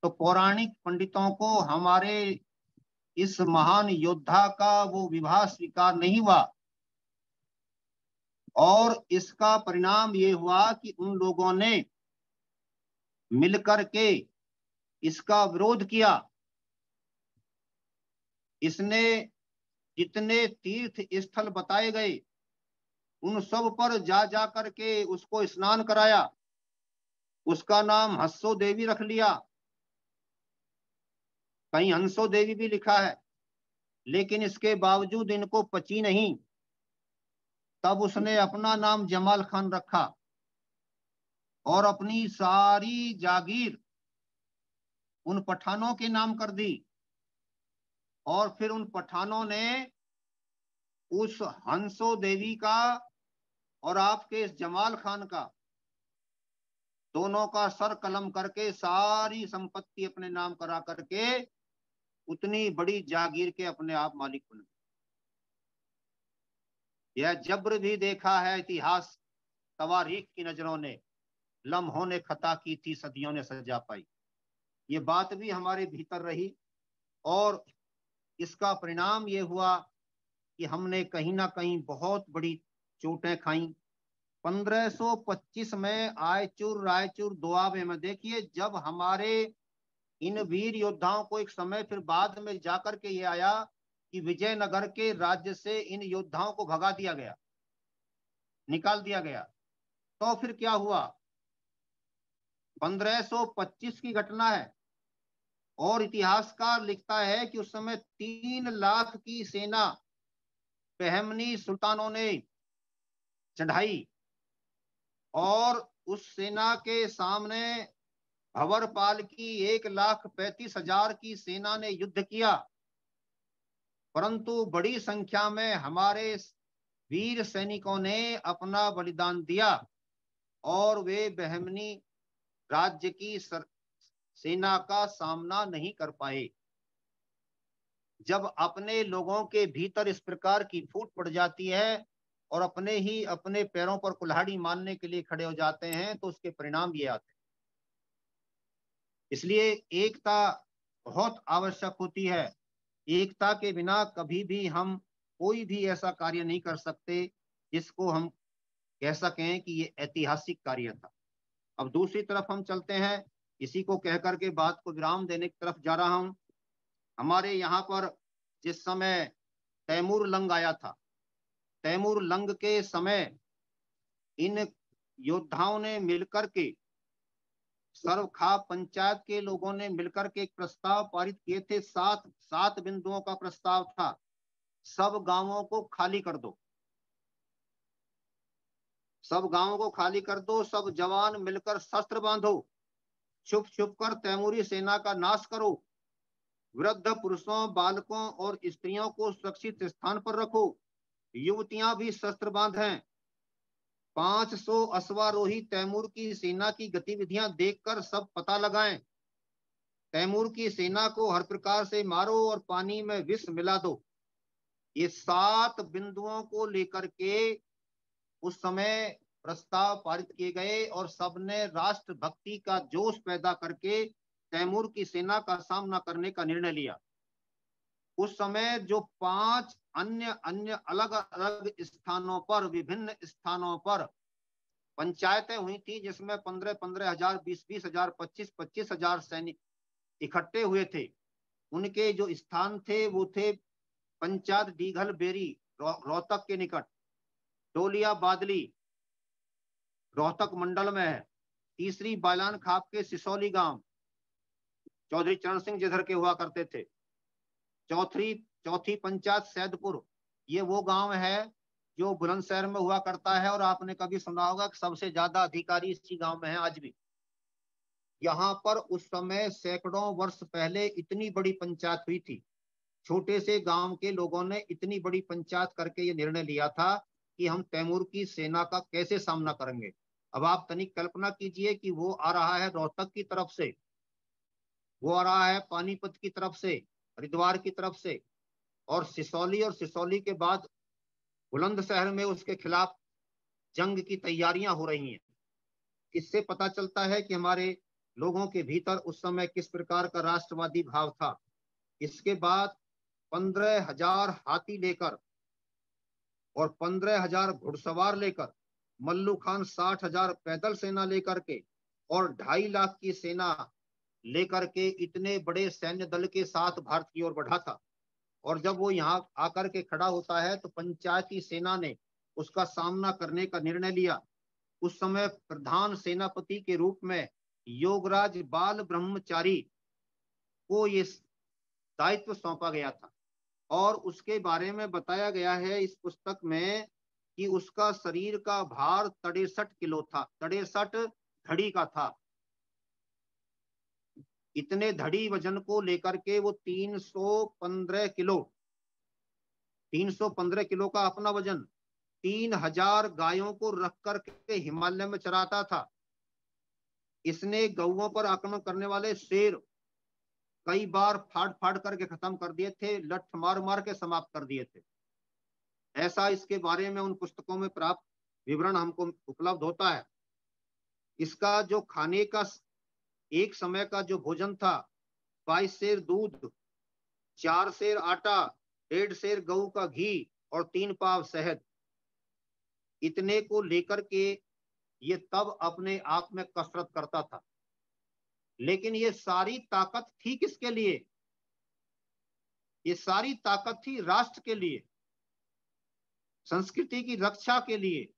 तो पौराणिक पंडितों को हमारे इस महान योद्धा का वो विवाह स्वीकार नहीं हुआ और इसका परिणाम ये हुआ कि उन लोगों ने मिलकर के इसका विरोध किया। इसने जितने तीर्थ स्थल बताए गए उन सब पर जा जा करके उसको स्नान कराया। उसका नाम हंसो देवी रख लिया, कहीं हंसो देवी भी लिखा है, लेकिन इसके बावजूद इनको पची नहीं। तब उसने अपना नाम जमाल खान रखा और अपनी सारी जागीर उन पठानों के नाम कर दी और फिर उन पठानों ने उस हंसो देवी का और आपके इस जमाल खान का, दोनों का सर कलम करके सारी संपत्ति अपने नाम करा करके उतनी बड़ी जागीर के अपने आप मालिक बने। यह जब्र भी देखा है इतिहास तवारीख की नजरों ने, लम्हों ने खता की थी सदियों ने सजा पाई। ये बात भी हमारे भीतर रही और इसका परिणाम ये हुआ कि हमने कहीं ना कहीं बहुत बड़ी चोटें खाई। 1525 में आयचूर रायचूर दोआबे में देखिए, जब हमारे इन वीर योद्धाओं को एक समय फिर बाद में जाकर के ये आया कि विजयनगर के राज्य से इन योद्धाओं को भगा दिया गया, निकाल दिया गया। तो फिर क्या हुआ, 1525 की घटना है और इतिहासकार लिखता है कि उस समय 3 लाख की सेना बहमनी सुल्तानों ने चढ़ाई और उस सेना के सामने भंवरपाल की 1,35,000 की सेना ने युद्ध किया, परंतु बड़ी संख्या में हमारे वीर सैनिकों ने अपना बलिदान दिया और वे बहमनी राज्य की सेना का सामना नहीं कर पाए। जब अपने लोगों के भीतर इस प्रकार की फूट पड़ जाती है और अपने ही अपने पैरों पर कुल्हाड़ी मारने के लिए खड़े हो जाते हैं तो उसके परिणाम ये आते हैं। इसलिए एकता बहुत आवश्यक होती है। एकता के बिना कभी भी हम कोई भी ऐसा कार्य नहीं कर सकते जिसको हम कह सकें कि ये ऐतिहासिक कार्य था। अब दूसरी तरफ हम चलते हैं, इसी को कह करके बात को विराम देने की तरफ जा रहा हूं। हमारे यहाँ पर जिस समय तैमूर लंग आया था, तैमूर लंग के समय इन योद्धाओं ने मिलकर के, सर्वखा पंचायत के लोगों ने मिलकर के एक प्रस्ताव पारित किए थे। 7 बिंदुओं का प्रस्ताव था। सब गांवों को खाली कर दो, सब गांवों को खाली कर दो, सब जवान मिलकर शस्त्र बांधो, छुप छुप कर तैमूरी सेना का नाश करो वृद्ध पुरुषों, बालकों और स्त्रियों को सुरक्षित स्थान पर रखो। युवतियां भी शस्त्र बांधें। 500 अश्वारोही तैमूर की सेना की गतिविधियां देखकर सब पता लगाएं। तैमूर की सेना को हर प्रकार से मारो और पानी में विष मिला दो। ये 7 बिंदुओं को लेकर के उस समय प्रस्ताव पारित किए गए और सबने राष्ट्रभक्ति का जोश पैदा करके तैमूर की सेना का सामना करने का निर्णय लिया। उस समय जो 5 अन्य अन्य अलग अलग स्थानों पर, विभिन्न स्थानों पर पंचायतें हुई थी, जिसमें 15-15 हजार, 20-20 हजार, 25-25 हजार सैनिक इकट्ठे हुए थे। उनके जो स्थान थे वो थे पंचायत डीघल बेरी रोहतक के निकट, डोलिया बादली रोहतक मंडल में है, तीसरी बालान खाप के सिसौली गांव, चौधरी चरण सिंह जिधर के हुआ करते थे, चौथी पंचायत सैदपुर, ये वो गांव है जो बुलंदशहर में हुआ करता है और आपने कभी सुना होगा कि सबसे ज्यादा अधिकारी इसी गांव में है आज भी। यहाँ पर उस समय सैकड़ों वर्ष पहले इतनी बड़ी पंचायत हुई थी। छोटे से गांव के लोगों ने इतनी बड़ी पंचायत करके ये निर्णय लिया था कि हम तैमूर की सेना का कैसे सामना करेंगे। अब आप तनिक कल्पना कीजिए कि वो आ रहा है रोहतक की तरफ से, वो आ रहा है पानीपत की तरफ से, हरिद्वार की तरफ से, और सिसौली के बाद बुलंदशहर में उसके खिलाफ जंग की तैयारियां हो रही हैं। इससे पता चलता है कि हमारे लोगों के भीतर उस समय किस प्रकार का राष्ट्रवादी भाव था। इसके बाद 15,000 हाथी लेकर और 15,000 घुड़सवार लेकर, मल्लू खान 60,000 पैदल सेना लेकर के और 2.5 लाख की सेना लेकर के इतने बड़े सैन्य दल के साथ भारत की ओर बढ़ा था। और जब वो यहाँ आकर के खड़ा होता है तो पंचायती सेना ने उसका सामना करने का निर्णय लिया। उस समय प्रधान सेनापति के रूप में योगराज बाल ब्रह्मचारी को ये दायित्व सौंपा गया था और उसके बारे में बताया गया है इस पुस्तक में कि उसका शरीर का भार 63 किलो था, 63 धड़ी का था। इतने धड़ी वजन को लेकर के वो 315 किलो का अपना वजन 3,000 गायों को रख करके हिमालय में चराता था। इसने गौओं पर आक्रमण करने वाले शेर कई बार फाड़ फाड़ करके खत्म कर दिए थे, लठ मार मार के समाप्त कर दिए थे। ऐसा इसके बारे में उन पुस्तकों में प्राप्त विवरण हमको उपलब्ध होता है। इसका जो खाने का एक समय का जो भोजन था, 22 सेर दूध, 4 सेर आटा, 1.5 सेर गऊ का घी और 3 पाव शहद, इतने को लेकर के ये तब अपने आप में कसरत करता था। लेकिन ये सारी ताकत थी किसके लिए? ये सारी ताकत थी राष्ट्र के लिए, संस्कृति की रक्षा के लिए।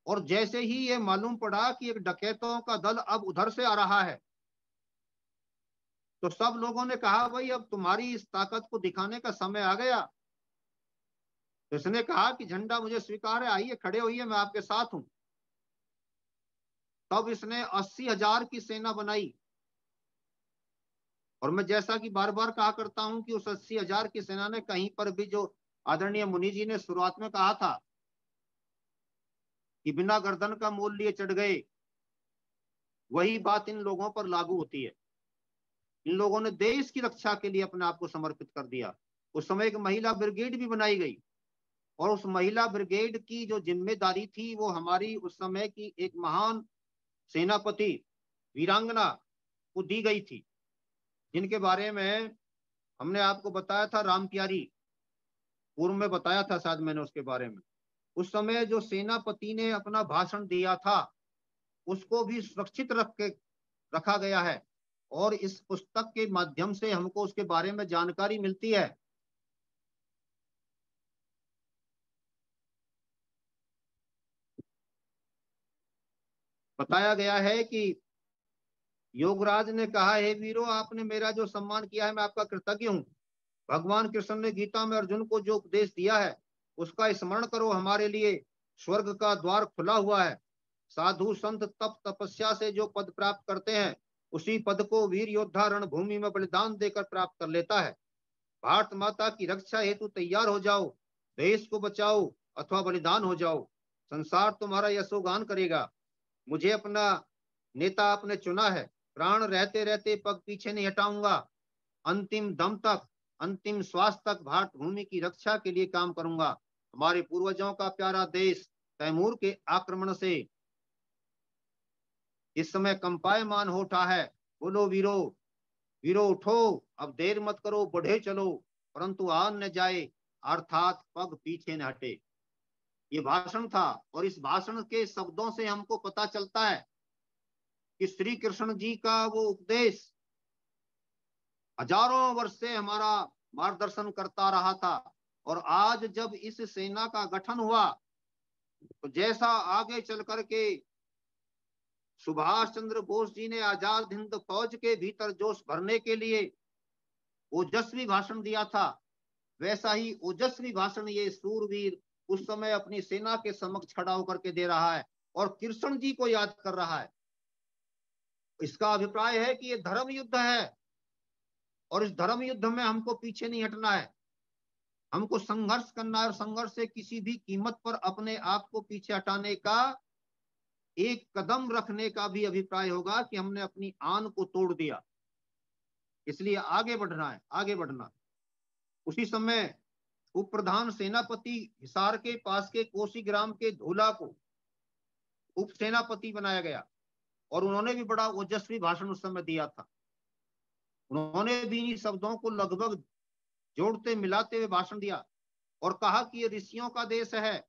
और जैसे ही ये मालूम पड़ा कि एक डकैतों का दल अब उधर से आ रहा है, तो सब लोगों ने कहा भाई अब तुम्हारी इस ताकत को दिखाने का समय आ गया। तो इसने कहा कि झंडा मुझे स्वीकार है, आइए खड़े होइए, मैं आपके साथ हूं। तब इसने 80,000 की सेना बनाई। और मैं जैसा कि बार बार कहा करता हूं कि उस 80,000 की सेना ने कहीं पर भी, जो आदरणीय मुनि जी ने शुरुआत में कहा था कि बिना गर्दन का मोल लिए चढ़ गए, वही बात इन लोगों पर लागू होती है। इन लोगों ने देश की रक्षा के लिए अपने आप को समर्पित कर दिया। उस समय एक महिला ब्रिगेड भी बनाई गई और उस महिला ब्रिगेड की जो जिम्मेदारी थी वो हमारी उस समय की एक महान सेनापति वीरांगना को दी गई थी, जिनके बारे में हमने आपको बताया था, राम प्यारी, पूर्व में बताया था शायद मैंने उसके बारे में। उस समय जो सेनापति ने अपना भाषण दिया था उसको भी सुरक्षित रखा गया है और इस पुस्तक के माध्यम से हमको उसके बारे में जानकारी मिलती है। बताया गया है कि योगराज ने कहा, हे वीरों, आपने मेरा जो सम्मान किया है मैं आपका कृतज्ञ हूं। भगवान कृष्ण ने गीता में अर्जुन को जो उपदेश दिया है उसका स्मरण करो, हमारे लिए स्वर्ग का द्वार खुला हुआ है। साधु संत तप तपस्या से जो पद प्राप्त करते हैं उसी पद को वीर योद्धा रणभूमि में बलिदान देकर प्राप्त कर लेता है। भारत माता की रक्षा हेतु तैयार हो जाओ, देश को बचाओ अथवा बलिदान हो जाओ, संसार तुम्हारा यशोगान करेगा। मुझे अपना नेता आपने चुना है, प्राण रहते रहते पग पीछे नहीं हटाऊंगा, अंतिम दम तक, अंतिम श्वास तक भारत भूमि की रक्षा के लिए काम करूंगा। हमारे पूर्वजों का प्यारा देश तैमूर के आक्रमण से इस समय कंपायमान हो उठा है। बोलो वीरो, वीरो उठो, अब देर मत करो, बढ़े चलो, परंतु आन न जाए, अर्थात पग पीछे न हटे। ये भाषण था, और इस भाषण के शब्दों से हमको पता चलता है कि श्री कृष्ण जी का वो उपदेश हजारों वर्ष से हमारा मार्गदर्शन करता रहा था। और आज जब इस सेना का गठन हुआ, तो जैसा आगे चल करके सुभाष चंद्र बोस जी ने आजाद हिंद फौज के भीतर जोश भरने के लिए ओजस्वी भाषण दिया था, वैसा ही ओजस्वी भाषण ये सूरवीर उस समय अपनी सेना के समक्ष खड़ा होकर के दे रहा है और कृष्ण जी को याद कर रहा है। इसका अभिप्राय है कि ये धर्म युद्ध है, और इस धर्म युद्ध में हमको पीछे नहीं हटना है, हमको संघर्ष करना है, और संघर्ष से किसी भी कीमत पर अपने आप को पीछे हटाने का, एक कदम रखने का भी अभिप्राय होगा कि हमने अपनी आन को तोड़ दिया, इसलिए आगे बढ़ना है, आगे बढ़ना। उसी समय उप प्रधान सेनापति हिसार के पास के कोसी ग्राम के धूला को उप सेनापति बनाया गया, और उन्होंने भी बड़ा ओजस्वी भाषण उस समय दिया था। उन्होंने भी इन शब्दों को लगभग जोड़ते मिलाते हुए भाषण दिया और कहा कि ये ऋषियों का देश है,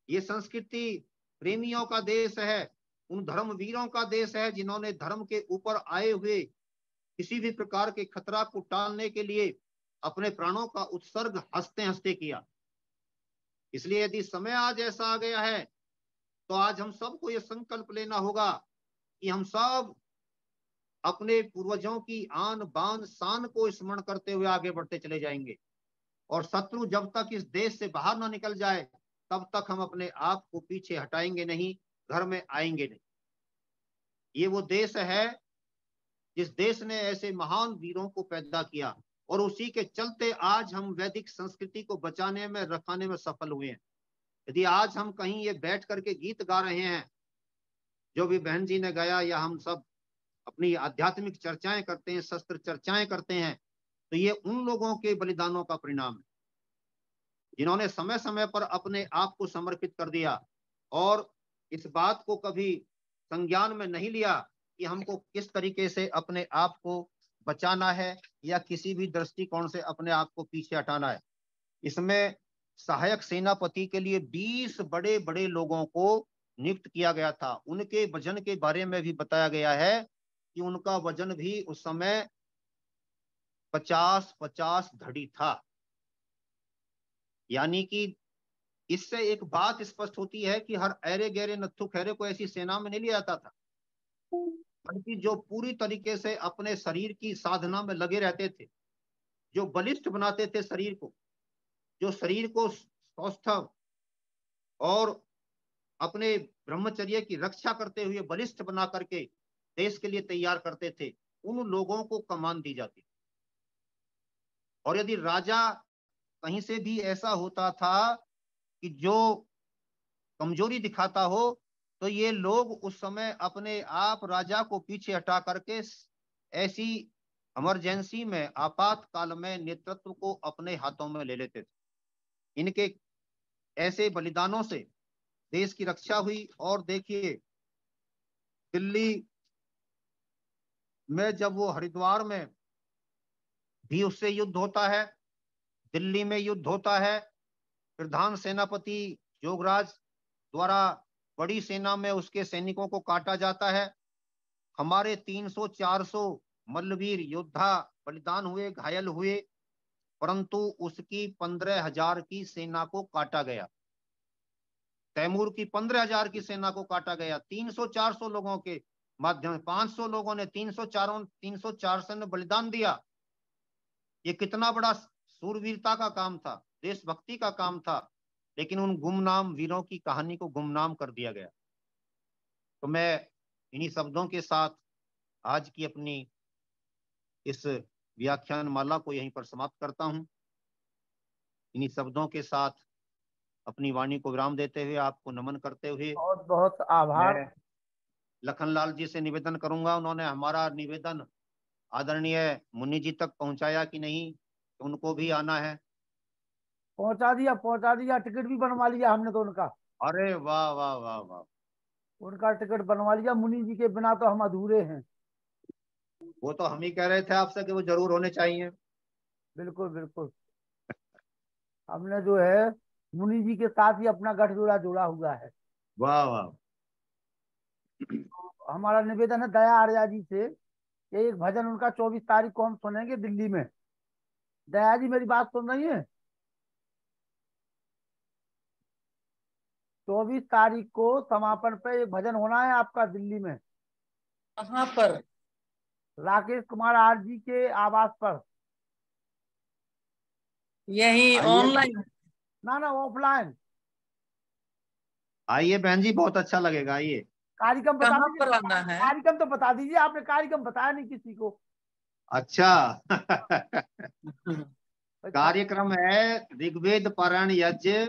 ये संस्कृति प्रेमियों का देश है, उन धर्मवीरों का देश है जिन्होंने धर्म के ऊपर आए हुए किसी भी प्रकार के खतरा को टालने के लिए अपने प्राणों का उत्सर्ग हंसते हंसते किया। इसलिए यदि समय आज ऐसा आ गया है, तो आज हम सबको ये संकल्प लेना होगा कि हम सब अपने पूर्वजों की आन बान शान को स्मरण करते हुए आगे बढ़ते चले जाएंगे, और शत्रु जब तक इस देश से बाहर ना निकल जाए तब तक हम अपने आप को पीछे हटाएंगे नहीं, घर में आएंगे नहीं। ये वो देश है जिस देश ने ऐसे महान वीरों को पैदा किया, और उसी के चलते आज हम वैदिक संस्कृति को बचाने में रखाने में सफल हुए हैं। यदि आज हम कहीं ये बैठ करके गीत गा रहे हैं, जो भी बहन जी ने गाया, या हम सब अपनी आध्यात्मिक चर्चाएं करते हैं, शस्त्र चर्चाएं करते हैं, तो ये उन लोगों के बलिदानों का परिणाम है जिन्होंने समय समय पर अपने आप को समर्पित कर दिया और इस बात को कभी संज्ञान में नहीं लिया कि हमको किस तरीके से अपने आप को बचाना है या किसी भी दृष्टिकोण से अपने आप को पीछे हटाना है। इसमें सहायक सेनापति के लिए 20 बड़े बड़े लोगों को नियुक्त किया गया था। उनके वजन के बारे में भी बताया गया है कि उनका वजन भी उस समय 50-50 धड़ी था। यानी कि इससे एक बात स्पष्ट होती है कि हर ऐरे गहरे नत्थु खैरे को ऐसी सेना में नहीं लिया जाता था, बल्कि जो पूरी तरीके से अपने शरीर की साधना में लगे रहते थे, जो बलिष्ठ बनाते थे शरीर को, जो शरीर को स्वस्थ और अपने ब्रह्मचर्य की रक्षा करते हुए बलिष्ठ बना करके देश के लिए तैयार करते थे, उन लोगों को कमान दी जाती। और यदि राजा कहीं से भी ऐसा होता था कि जो कमजोरी दिखाता हो, तो ये लोग उस समय अपने आप राजा को पीछे हटा करके ऐसी इमरजेंसी में, आपातकाल में नेतृत्व को अपने हाथों में ले लेते थे। इनके ऐसे बलिदानों से देश की रक्षा हुई। और देखिए, दिल्ली में जब वो हरिद्वार में भी उससे युद्ध होता है, दिल्ली में युद्ध होता है, प्रधान सेनापति योगराज द्वारा बड़ी सेना में उसके सैनिकों को काटा जाता है। हमारे 300-400 मल्लवीर योद्धा बलिदान हुए, घायल हुए, परंतु उसकी 15,000 की सेना को काटा गया। तैमूर की 15,000 की सेना को काटा गया 300-400 लोगों के माध्यम। 500 लोगों ने 304 ने बलिदान दिया। ये कितना बड़ा सूरवीरता का काम था, देशभक्ति का काम था, लेकिन उन गुमनाम वीरों की कहानी को गुमनाम कर दिया गया। तो मैं इन्हीं शब्दों के साथ आज की अपनी इस व्याख्यान माला को यहीं पर समाप्त करता हूं। इन्हीं शब्दों के साथ अपनी वाणी को विराम देते हुए, आपको नमन करते हुए बहुत बहुत आभार। मैं लखनलाल जी से निवेदन करूंगा, उन्होंने हमारा निवेदन आदरणीय मुनि जी तक पहुंचाया कि नहीं, तो उनको भी आना है। पहुंचा दिया, टिकट भी बनवा लिया हमने तो उनका। अरे वाह वाह वाह वाह, उनका टिकट बनवा लिया। मुनि जी के बिना तो हम अधूरे हैं। वो तो हम ही कह रहे थे आपसे कि वो जरूर होने चाहिए। बिल्कुल बिल्कुल। हमने जो है मुनि जी के साथ ही अपना गठजोड़ा जोड़ा हुआ है। वाह वाह। तो हमारा निवेदन है दया आर्या जी से कि एक भजन उनका 24 तारीख को हम सुनेंगे दिल्ली में। दया जी मेरी बात सुन रही है? 24 तारीख को समापन पे एक भजन होना है आपका दिल्ली में। कहाँ पर? राकेश कुमार आर जी के आवास पर। यही ऑनलाइन? ना ऑफलाइन। आइए बहन जी, बहुत अच्छा लगेगा। आइए। कार्यक्रम बता कहाँ दीजिए। पर आना है? कार्यक्रम तो बता दीजिए, आपने कार्यक्रम बताया नहीं किसी को। अच्छा। कार्यक्रम है ऋग्वेद पारायण यज्ञ,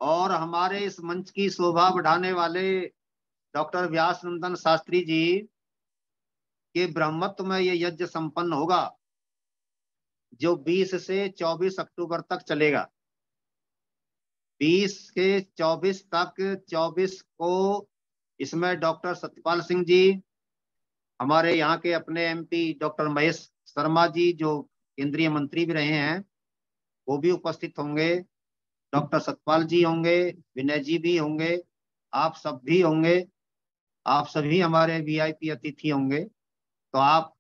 और हमारे इस मंच की शोभा बढ़ाने वाले डॉक्टर व्यास नंदन शास्त्री जी के ब्रह्मत्व में ये यज्ञ संपन्न होगा, जो 20 से 24 अक्टूबर तक चलेगा। 20 के 24 तक, 24 को इसमें डॉक्टर सत्यपाल सिंह जी, हमारे यहाँ के अपने एमपी डॉक्टर महेश शर्मा जी, जो केंद्रीय मंत्री भी रहे हैं, वो भी उपस्थित होंगे। डॉक्टर सतपाल जी होंगे, विनय जी भी होंगे, आप सब भी होंगे। आप सभी हमारे वीआईपी अतिथि होंगे। तो आप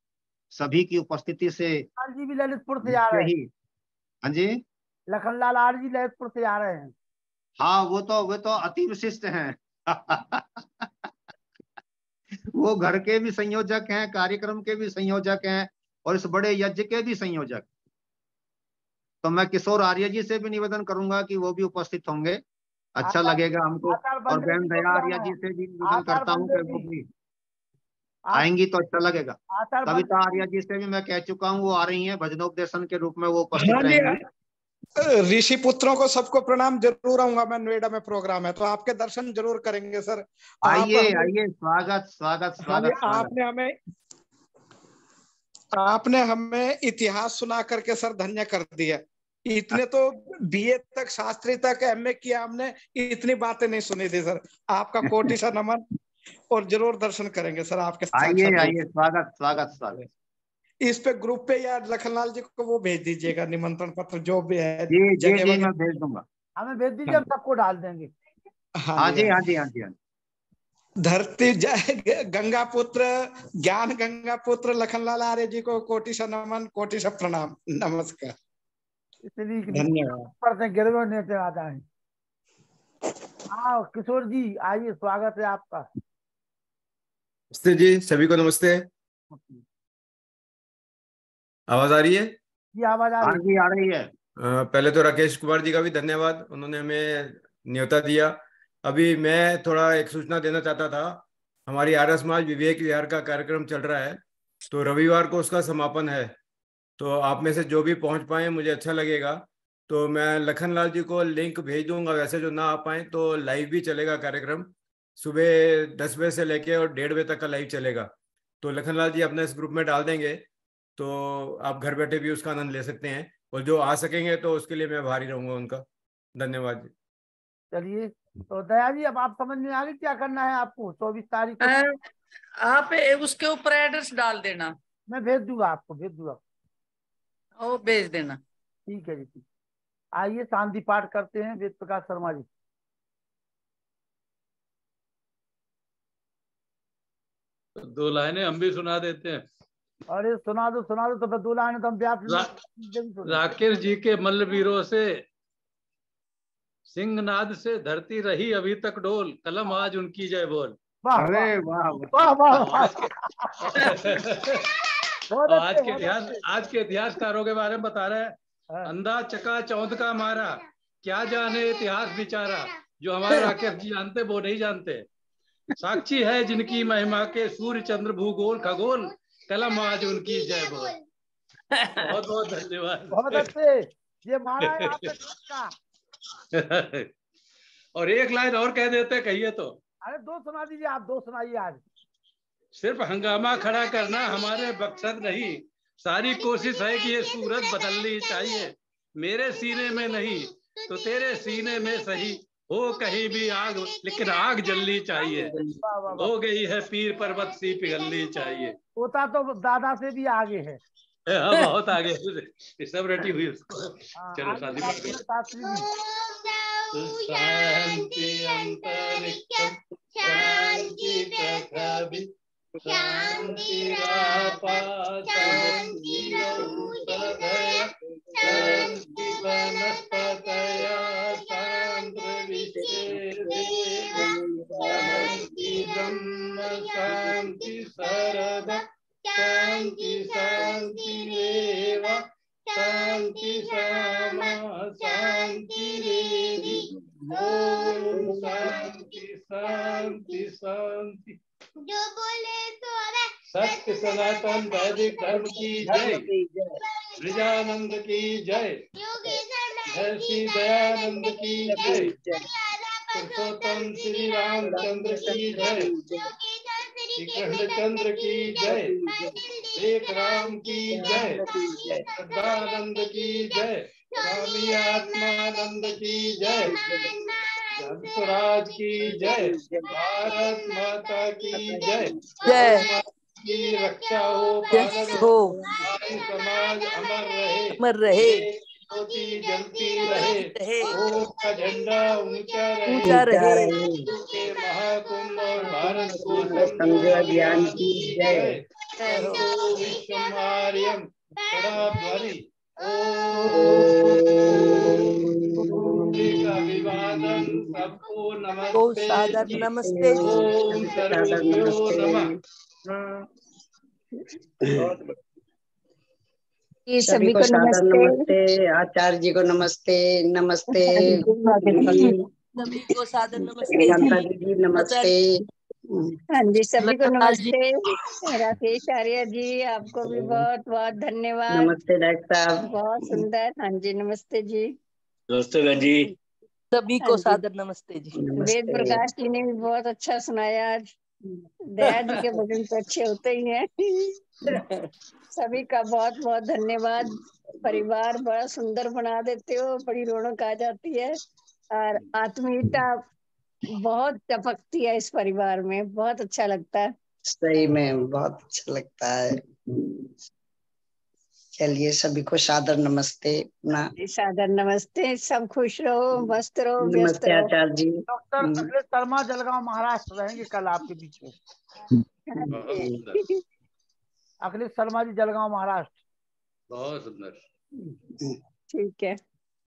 सभी की उपस्थिति से लखनलाल जी भी ललितपुर से आ रहे हैं। ही। हाँ जी। लखनलाल आर जी ललितपुर से आ रहे हैं। हाँ, वो तो अति विशिष्ट हैं। वो घर के भी संयोजक हैं, कार्यक्रम के भी संयोजक हैं, और इस बड़े यज्ञ के भी संयोजक। तो मैं किशोर आर्य जी से भी निवेदन करूंगा कि वो भी उपस्थित होंगे, अच्छा लगेगा हमको। आचार और बंदे बहन जी को दया भी आर्य आना जी है। से भी निवेदन आचार करता हूँ बंदे कि वो जी। भी आ- आएंगी तो अच्छा लगेगा। आचार कविता बंदे आर्य जी। जी से भी मैं कह चुका हूँ, वो आ रही हैं, भजनोपदेशन के रूप में वो उपस्थित हाँ रहेंगी। जी, ऋषि पुत्रों को सबको प्रणाम। जरूर आऊंगा मैं, नोएडा में प्रोग्राम है तो आपके दर्शन जरूर करेंगे सर। आप आइए हमें, आइए, स्वागत स्वागत हाँ जी, स्वागत स्वागत। आपने हमें इतिहास सुना करके सर धन्य कर दिया। इतने तो बीए तक, शास्त्री तक, एमए किया हमने, इतनी बातें नहीं सुनी थी सर। आपका कोटि सा नमन, और जरूर दर्शन करेंगे सर आपके आइए साक्षात आइए, रूप। स्वागत स्वागत स्वागत। इस पे ग्रुप पे या लखनलाल जी को वो भेज दीजिएगा निमंत्रण पत्र, जो भी है जी जी जगह जी, वगैरह। मैं भेज दूंगा। हमें भेज दीजिए, हम सबको डाल देंगे। हाँ हाँ जी, जी हाँ। हाँ जी हाँ जी हाँ जी। धरती गंगा पुत्र, ज्ञान गंगा पुत्र लखनलाल आर्य जी को कोटि सा नमन, कोटि सा प्रणाम, नमस्कार, इसलिए धन्यवाद। पर से गिरवे नेते आ जाए। हाँ किशोर जी आइए, स्वागत है आपका। नमस्ते जी, सभी को नमस्ते। आवाज आ रही है? जी आवाज आ हाँ रही है। जी, आ रही है। पहले तो राकेश कुमार जी का भी धन्यवाद, उन्होंने हमें न्योता दिया। अभी मैं थोड़ा एक सूचना देना चाहता था। हमारी आर्य समाज विवेक विहार का कार्यक्रम चल रहा है, तो रविवार को उसका समापन है। तो आप में से जो भी पहुंच पाए मुझे अच्छा लगेगा। तो मैं लखनलाल जी को लिंक भेज दूंगा। वैसे जो ना आ पाए तो लाइव भी चलेगा कार्यक्रम, सुबह 10 बजे से लेके और 1:30 बजे तक का लाइव चलेगा। तो लखनलाल जी अपने इस ग्रुप में डाल देंगे, तो आप घर बैठे भी उसका आनंद ले सकते हैं। और जो आ सकेंगे तो उसके लिए मैं आभारी रहूंगा उनका। धन्यवाद जी। चलिए, तो दया जी अब आप समझ में आ गई क्या करना है आपको 24 तारीख को। आप उसके ऊपर एड्रेस डाल देना। मैं भेज दूंगा आपको, भेज दूंगा। वो भेज देना। ठीक है जी, ठीक। आइए शांति पाठ करते हैं वेद प्रकाश शर्मा जी। तो 2 लाइनें हम भी सुना देते हैं। अरे सुना दो तो फिर 2 लाइन तो हम व्यास राकेश जी के मल्लवीरों से, सिंहनाद से धरती रही अभी तक डोल, कलम आज उनकी जय बोल। अरे वाह वाह वाह। आज के इतिहासकारों के बारे में बता रहे हैं। अंधा चका चौंध का मारा, क्या जाने इतिहास बिचारा। जो हमारे राकेश जी जानते वो नहीं जानते। साक्षी है जिनकी महिमा के सूर्य चंद्र भूगोल खगोल, कलम आज उनकी जय बोल। बहुत बहुत धन्यवाद। बहुत अच्छे, ये मारा है आपने का। और एक लाइन और कह देते, कहिए तो। अरे दो सुना दीजिए, आप दो सुनाइए आज। सिर्फ हंगामा खड़ा करना हमारे मकसद नहीं, सारी कोशिश है कि ये सूरत बदलनी चाहिए। मेरे सीने में नहीं तो तेरे सीने में सही, हो कहीं भी आग लेकिन आग जलनी चाहिए। वाह वाह वाह। हो गई है पीर पर्वत सी पिघलनी चाहिए। होता तो दादा से भी आगे है। हाँ बहुत आगे, सब रटी हुई उसको। हाँ, चलो आगे शादी शास्त्री जी। शांति अंतरिक्षम शांति पृथ्वी शांतिरापा शांतिरौषधयः शांति वनस्पतयः शांतिर्विश्वे शांति ब्रह्म शांति शरद शांति शांतिरेव शांति सामा शांतिरेधि ओम शांति शांति शांति। जो बोले तो सत्य सनातन वैदिक धर्म की जय, ब्रजानंद की जय, श्री दयानंद की जय, पुरुषोत्तम श्री रामचंद्र की जय, श्री कृष्णचंद्र की जय, एक राम की जय, सदानंद की जय, स्वामी आत्मानंद की जय, स्वराज की जय, भारत माता की जय, की रक्षा हो, पालन हो, समाज अमर रहे, ज्योति जलती रहे, ओम का झंडा ऊंचा रहे, के महाकुंभ और भारत को समझो अभियान की जय, संतो विश्वमार्यम कड़ाध्वनि अभिवादन सबको नमस्ते नमस्ते ओम सर्वभ्यो नमः। सभी को सादर नमस्ते, आचार्य जी को नमस्ते, नमस्ते सभी को सादर नमस्ते, जी नमस्ते। हाँ जी, सभी को नमस्ते। राकेश आर्य जी, आपको भी बहुत बहुत धन्यवाद। नमस्ते डॉक्टर साहब, बहुत सुंदर। हाँ जी, नमस्ते जी। नमस्ते बहन जी, सभी को सादर नमस्ते जी। वेद प्रकाश जी ने भी बहुत अच्छा सुनाया आज। दया जी के भजन तो अच्छे होते ही हैं। सभी का बहुत बहुत धन्यवाद। परिवार बड़ा सुंदर बना देते हो, बड़ी रौनक आ जाती है और आत्मीयता बहुत टपकती है इस परिवार में, बहुत अच्छा लगता है। सही में बहुत अच्छा लगता है। चलिए सभी को सादर नमस्ते। सादर नमस्ते, सब खुश रहो, मस्त रहो, व्यस्त नमस्ते रहो। आचार्य जी। डॉक्टर अखिलेश शर्मा जलगांव महाराष्ट्र रहेंगे कल आपके बीच में। बहुत अखिलेश शर्मा जी जलगांव महाराष्ट्र। सुंदर। ठीक है।